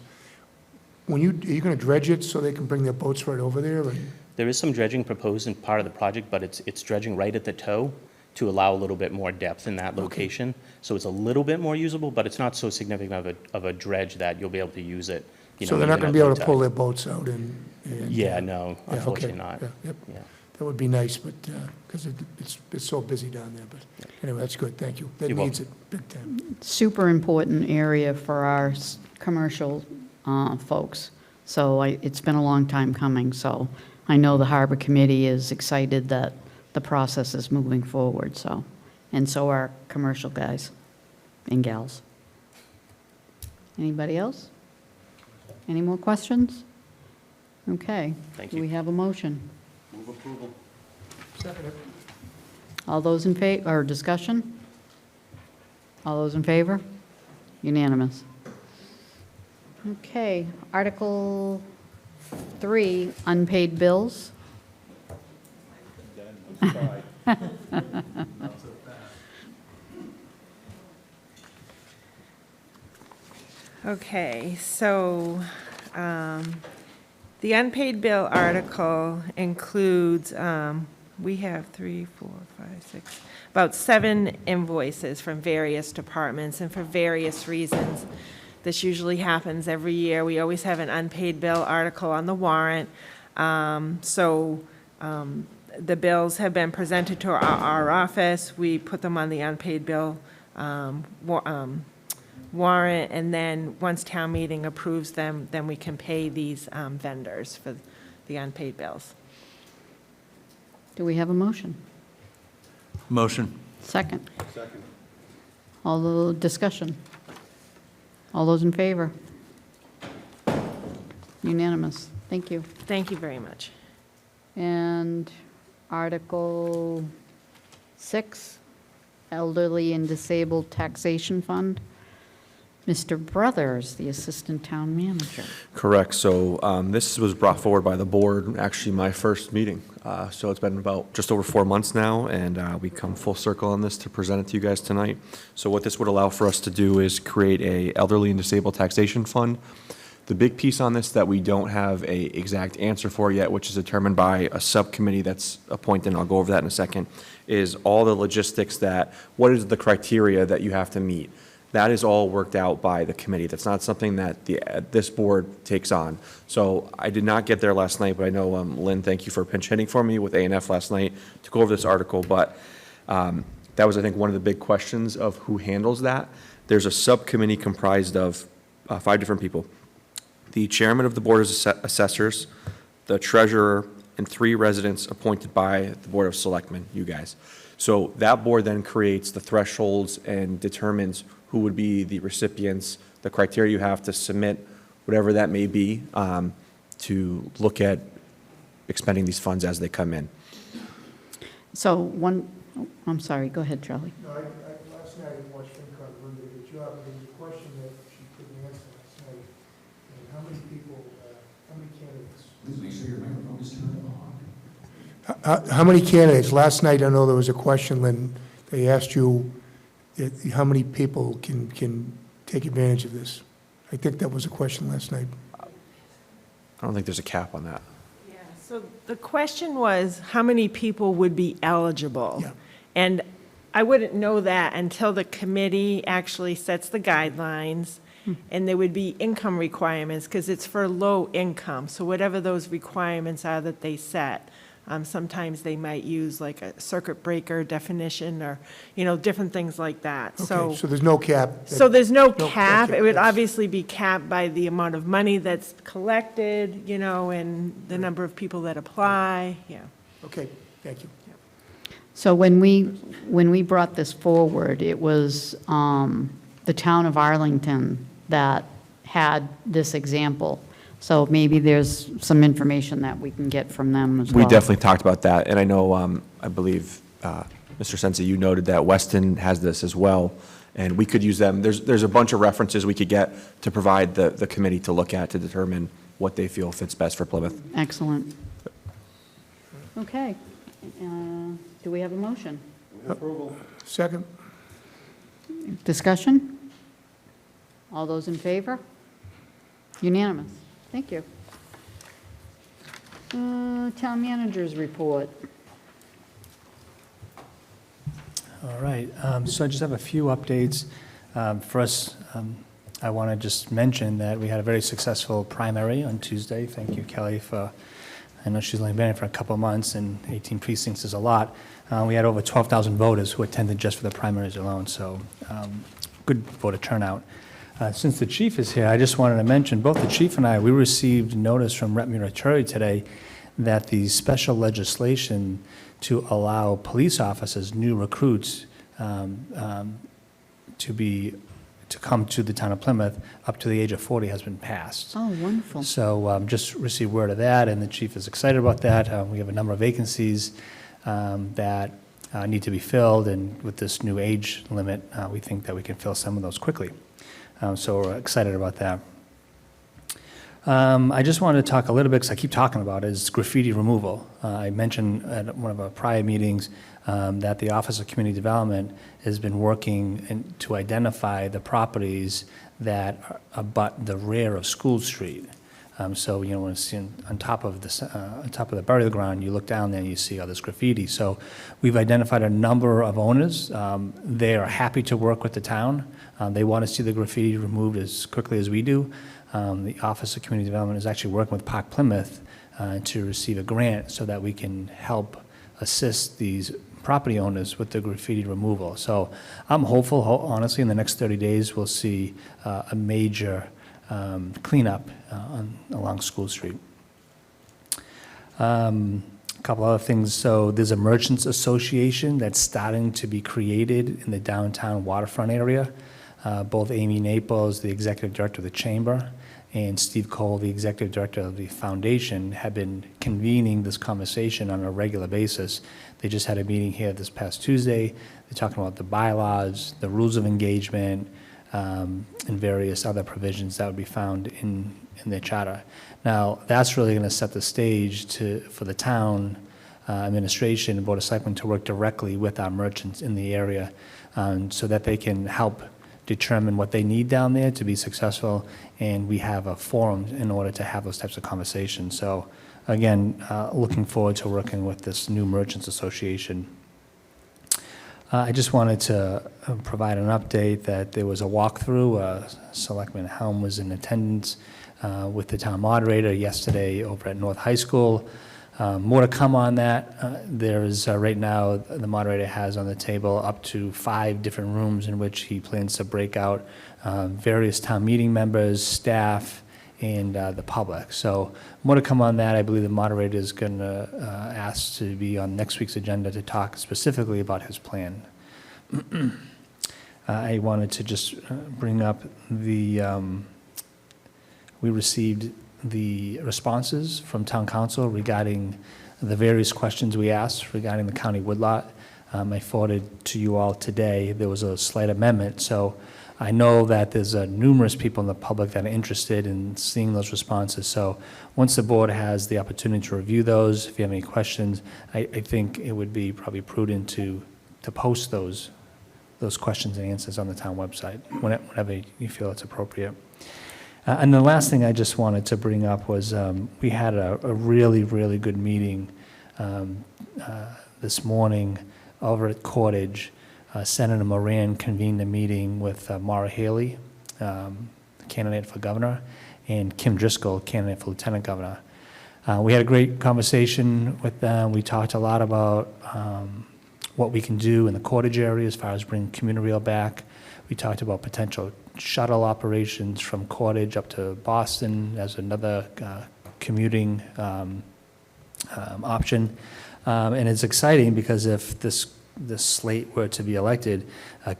Speaker 3: Are you going to dredge it so they can bring their boats right over there? Or?
Speaker 14: There is some dredging proposed in part of the project, but it's dredging right at the toe to allow a little bit more depth in that location. So it's a little bit more usable, but it's not so significant of a dredge that you'll be able to use it.
Speaker 3: So they're not going to be able to pull their boats out and?
Speaker 14: Yeah, no,
Speaker 3: Yeah,
Speaker 14: unfortunately
Speaker 3: okay.
Speaker 14: not.
Speaker 3: Yeah, yep.
Speaker 14: Yeah.
Speaker 3: That would be nice, but, because it's so busy down there, but anyway, that's good, thank you. That
Speaker 14: You're
Speaker 3: needs it big time.
Speaker 1: Super important area for our commercial folks. So it's been a long time coming, so I know the Harbor Committee is excited that the process is moving forward, so, and so are commercial guys and gals. Anybody else? Any more questions? Okay.
Speaker 14: Thank
Speaker 1: Do
Speaker 14: you.
Speaker 1: we have a motion?
Speaker 6: Move approval.
Speaker 1: All those in favor, or discussion? All those in favor? Unanimous. Okay, Article 3, unpaid bills.
Speaker 13: Okay, so the unpaid bill article includes we have 7 invoices from various departments, and for various reasons. This usually happens every year. We always have an unpaid bill article on the warrant. The bills have been presented to our office. We put them on the unpaid bill warrant, and then once town meeting approves them, then we can pay these vendors for the unpaid bills.
Speaker 1: Do we have a motion?
Speaker 8: Motion.
Speaker 1: Second? Second. All the discussion? All those in favor? Unanimous. Thank you.
Speaker 13: Thank you very much.
Speaker 1: And Article 6, Elderly and Disabled Taxation Fund. Mr. Brothers, the Assistant Town Manager.
Speaker 5: Correct. So this was brought forward by the board, actually my first meeting. So it's been about just over 4 months now, and we come full circle on this to present it to you guys tonight. So what this would allow for us to do is create a elderly and disabled taxation fund. The big piece on this that we don't have a exact answer for yet, which is determined by a subcommittee that's appointed, and I'll go over that in a second, is all the logistics that, what is the criteria that you have to meet? That is all worked out by the committee. That's not something that this board takes on. So I did not get there last night, but I know, Lynn, thank you for pinch hitting for me with A&F last night to go over this article. But that was, I think, one of the big questions of who handles that. There's a subcommittee comprised of 5 different people. The chairman of the board of assessors, the treasurer, and 3 residents appointed by the board of selectmen, you guys. So that board then creates the thresholds and determines who would be the recipients, the criteria you have to submit, whatever that may be, to look at expending these funds as they come in.
Speaker 1: So I'm sorry, go ahead, Charlie.
Speaker 3: No, last night I watched FinCom, Linda did a good job, and there was a question that she couldn't answer last night. And how many people, how many candidates?
Speaker 15: Please make sure your microphone is turned on.
Speaker 3: How many candidates? Last night, I know there was a question, Lynn, they asked you how many people can take advantage of this. I think that was a question last night.
Speaker 5: I don't think there's a cap on that.
Speaker 13: Yeah, so the question was, how many people would be eligible?
Speaker 3: Yeah.
Speaker 13: And I wouldn't know that until the committee actually sets the guidelines, and there would be income requirements, because it's for low income. So whatever those requirements are that they set, sometimes they might use like a circuit breaker definition or, different things like that.
Speaker 3: Okay, so there's no cap?
Speaker 13: So there's no
Speaker 3: No,
Speaker 13: cap.
Speaker 3: okay,
Speaker 13: It would
Speaker 3: that's-
Speaker 13: obviously be capped by the amount of money that's collected, and the number of people that apply, yeah.
Speaker 3: Okay, thank you.
Speaker 1: So when we brought this forward, it was the town of Arlington that had this example. So maybe there's some information that we can get from them as well.
Speaker 5: We definitely talked about that, and I know, I believe, Mr. Sensi, you noted that Weston has this as well, and we could use them. There's a bunch of references we could get to provide the committee to look at to determine what they feel fits best for Plymouth.
Speaker 1: Excellent. Okay. Do we have a motion?
Speaker 3: Approval. Second?
Speaker 1: Discussion? All those in favor? Unanimous. Thank you. Town managers report.
Speaker 7: All right, so I just have a few updates. For us, I want to just mention that we had a very successful primary on Tuesday. Thank you, Kelly, I know she's only been in for a couple of months, and 18 precincts is a lot. We had over 12,000 voters who attended just for the primaries alone, so good voter turnout. Since the chief is here, I just wanted to mention, both the chief and I, we received notice from Rep. Muratori today that the special legislation to allow police officers, new recruits, to come to the town of Plymouth up to the age of 40 has been passed.
Speaker 1: Oh, wonderful.
Speaker 7: So just received word of that, and the chief is excited about that. We have a number of vacancies that need to be filled, and with this new age limit, we think that we can fill some of those quickly. So we're excited about that. I just wanted to talk a little bit, because I keep talking about it, is graffiti removal. I mentioned at one of our prior meetings that the Office of Community Development has been working to identify the properties that abut the rear of School Street. So, you know, when it's on top of the burial ground, you look down there and you see all this graffiti. So we've identified a number of owners. They are happy to work with the town. They want to see the graffiti removed as quickly as we do. The Office of Community Development is actually working with Park Plymouth to receive a grant so that we can help assist these property owners with the graffiti removal. So I'm hopeful, honestly, in the next 30 days, we'll see a major cleanup along School Street. A couple other things. So there's a Merchants Association that's starting to be created in the downtown waterfront area. Both Amy Naples, the executive director of the Chamber, and Steve Cole, the executive director of the foundation, have been convening this conversation on a regular basis. They just had a meeting here this past Tuesday. They're talking about the bylaws, the rules of engagement, and various other provisions that would be found in their charter. Now, that's really going to set the stage for the town administration and Board of Selectmen to work directly with our merchants in the area so that they can help determine what they need down there to be successful, and we have a forum in order to have those types of conversations. So again, looking forward to working with this new Merchants Association. I just wanted to provide an update that there was a walkthrough. Selectman Helm was in attendance with the town moderator yesterday over at North High School. More to come on that. There's right now, the moderator has on the table up to 5 different rooms in which he plans to break out various town meeting members, staff, and the public. So more to come on that. I believe the moderator is going to ask to be on next week's agenda to talk specifically about his plan. I wanted to just bring up we received the responses from town council regarding the various questions we asked regarding the county woodlot. I forwarded to you all today. There was a slight amendment, so I know that there's numerous people in the public that are interested in seeing those responses. So once the board has the opportunity to review those, if you have any questions, I think it would be probably prudent to post those questions and answers on the town website whenever you feel it's appropriate. And the last thing I just wanted to bring up was we had a really, really good meeting this morning over at Cottage. Senator Moran convened a meeting with Maura Haley, candidate for governor, and Kim Driscoll, candidate for lieutenant governor. We had a great conversation with them. We talked a lot about what we can do in the Cottage area as far as bringing commuter rail back. We talked about potential shuttle operations from Cottage up to Boston as another commuting option. And it's exciting because if this slate were to be elected,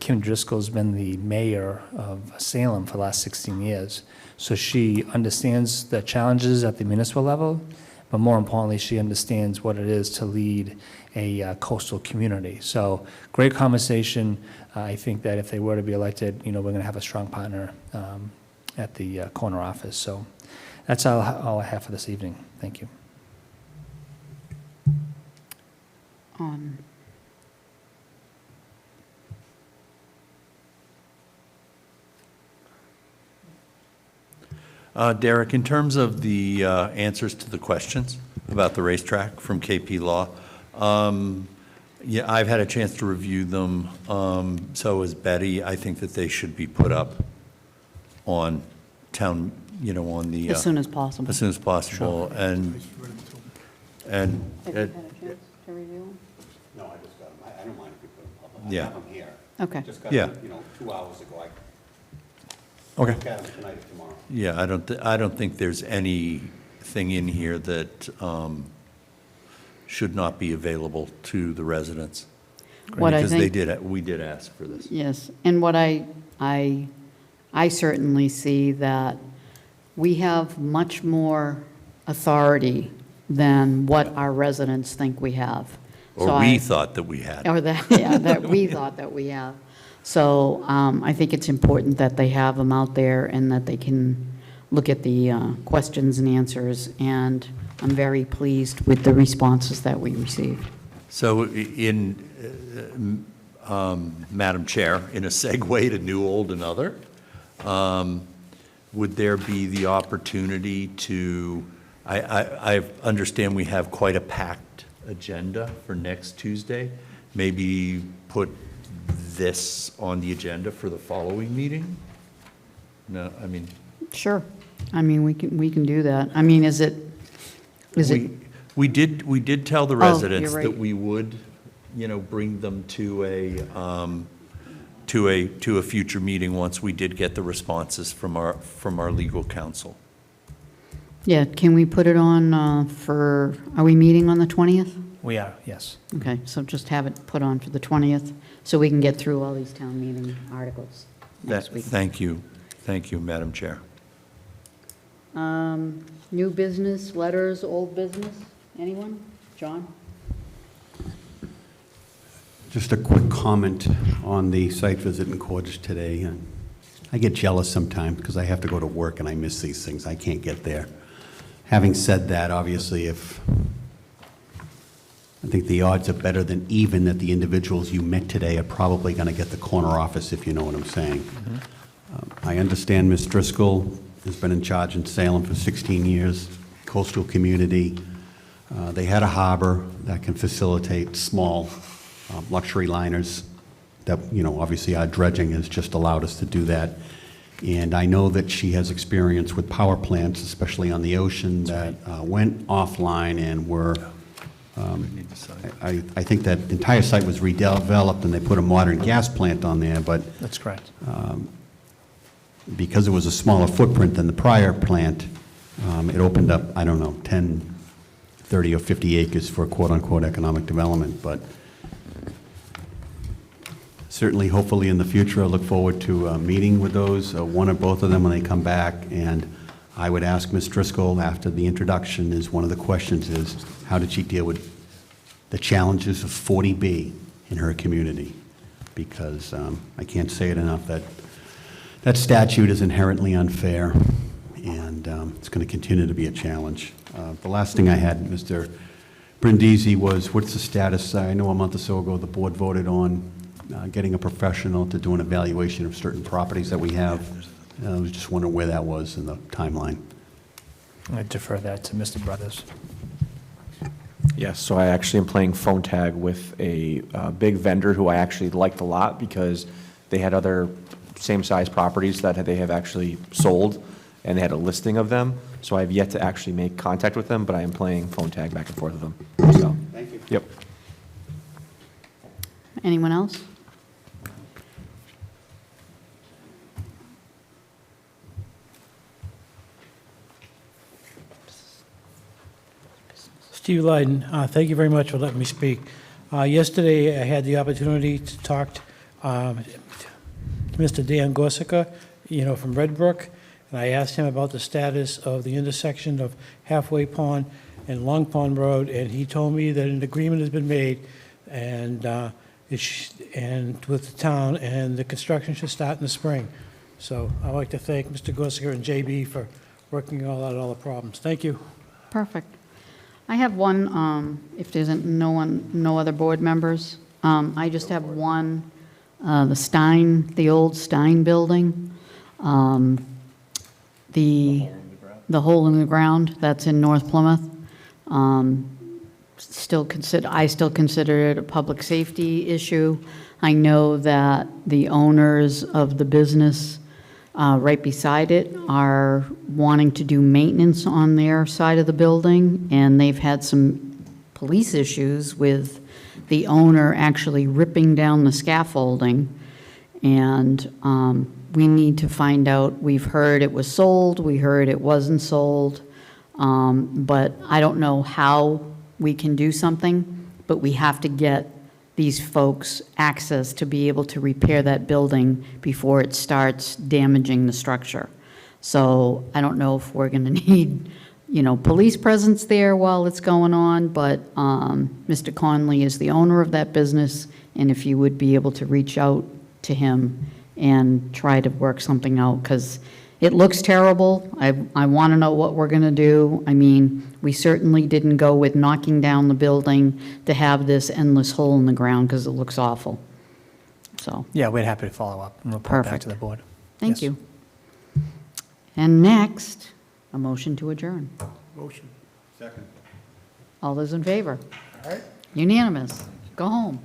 Speaker 7: Kim Driscoll's been the mayor of Salem for the last 16 years. So she understands the challenges at the municipal level, but more importantly, she understands what it is to lead a coastal community. So great conversation. I think that if they were to be elected, we're going to have a strong partner at the corner office. So that's all I have for this evening. Thank you.
Speaker 8: Derek, in terms of the answers to the questions about the racetrack from KP Law, yeah, I've had a chance to review them. So has Betty. I think that they should be put up on town, on the.
Speaker 1: As soon as possible.
Speaker 8: As soon as possible.
Speaker 1: Have you had a chance to review them?
Speaker 6: No, I just got them. I don't mind if you put them public.
Speaker 8: Yeah.
Speaker 6: I have them here.
Speaker 1: Okay.
Speaker 6: Just got
Speaker 8: Yeah.
Speaker 6: them, 2 hours ago.
Speaker 8: Okay.
Speaker 6: Look at them tonight or tomorrow.
Speaker 8: Yeah, I don't think there's anything in here that should not be available to the residents.
Speaker 1: What I
Speaker 8: Because
Speaker 1: think-
Speaker 8: we did ask for this.
Speaker 1: Yes, and what I certainly see that we have much more authority than what our residents think we have. So
Speaker 8: Or we thought that we had.
Speaker 1: Or that, yeah, that we thought that we have. So I think it's important that they have them out there and that they can look at the questions and answers, and I'm very pleased with the responses that we received.
Speaker 8: So Madam Chair, in a segue to new, old, and other, would there be the opportunity to, I understand we have quite a packed agenda for next Tuesday. Maybe put this on the agenda for the following meeting? No, I mean.
Speaker 1: Sure. I mean, we can do that. I mean, is it?
Speaker 8: We did tell the
Speaker 1: Oh,
Speaker 8: residents
Speaker 1: you're
Speaker 8: that
Speaker 1: right.
Speaker 8: we would, bring them to a future meeting once we did get the responses from our legal counsel.
Speaker 1: Yeah, can we put it on are we meeting on the 20th?
Speaker 7: We are, yes.
Speaker 1: Okay, so just have it put on for the 20th, so we can get through all these town meeting articles next week.
Speaker 8: Thank you, Madam Chair.
Speaker 1: New business, letters, old business, anyone? John?
Speaker 6: Just a quick comment on the site visit in Cordage today. And I get jealous sometimes because I have to go to work and I miss these things. I can't get there. Having said that, obviously, I think the odds are better than even that the individuals you met today are probably going to get the corner office, if you know what I'm saying. I understand Ms. Driscoll has been in charge in Salem for 16 years, coastal community. They had a harbor that can facilitate small luxury liners that, obviously our dredging has just allowed us to do that. And I know that she has experience with power plants, especially on the ocean, that went offline and were, I think that entire site was redeveloped and they put a modern gas plant on there, but
Speaker 7: That's correct.
Speaker 6: because it was a smaller footprint than the prior plant, it opened up, I don't know, 10, 30 or 50 acres for quote-unquote economic development, but certainly, hopefully in the future, I look forward to meeting with those, one or both of them when they come back, and I would ask Ms. Driscoll after the introduction is one of the questions is, how did she deal with the challenges of 40B in her community? Because I can't say it enough that that statute is inherently unfair, and it's going to continue to be a challenge. The last thing I had, Mr. Brindisi, was what's the status? I know a month or so ago the board voted on getting a professional to do an evaluation of certain properties that we have. I was just wondering where that was in the timeline.
Speaker 7: I defer that to Mr. Brothers.
Speaker 5: Yes, so I actually am playing phone tag with a big vendor who I actually liked a lot because they had other same-size properties that they have actually sold, and they had a listing of them. So I have yet to actually make contact with them, but I am playing phone tag back and forth with them. So,
Speaker 6: Thank you.
Speaker 5: yep.
Speaker 1: Anyone else?
Speaker 16: Steve Lyden, thank you very much for letting me speak. Yesterday, I had the opportunity to talk to Mr. Dan Gorsica, from Red Brook, and I asked him about the status of the intersection of Halfway Pond and Long Pond Road, and he told me that an agreement has been made and with the town, and the construction should start in the spring. So I'd like to thank Mr. Gorsica and JB for working all out all the problems. Thank you.
Speaker 1: Perfect. I have one, if there's no other board members, I just have one, the old Stein building, the hole in the ground that's in North Plymouth. I still consider it a public safety issue. I know that the owners of the business right beside it are wanting to do maintenance on their side of the building, and they've had some police issues with the owner actually ripping down the scaffolding. And we need to find out, we've heard it was sold, we heard it wasn't sold, but I don't know how we can do something, but we have to get these folks access to be able to repair that building before it starts damaging the structure. So I don't know if we're going to need, police presence there while it's going on, but Mr. Conley is the owner of that business, and if you would be able to reach out to him and try to work something out, because it looks terrible. I want to know what we're going to do. I mean, we certainly didn't go with knocking down the building to have this endless hole in the ground, because it looks awful. So,
Speaker 7: Yeah, we're happy to follow up and report back
Speaker 1: Perfect.
Speaker 7: to the board.
Speaker 1: thank
Speaker 7: Yes.
Speaker 1: you. And next, a motion to adjourn.
Speaker 3: Motion.
Speaker 6: Second.
Speaker 1: All those in favor?
Speaker 3: All right.
Speaker 1: Unanimous. Go home.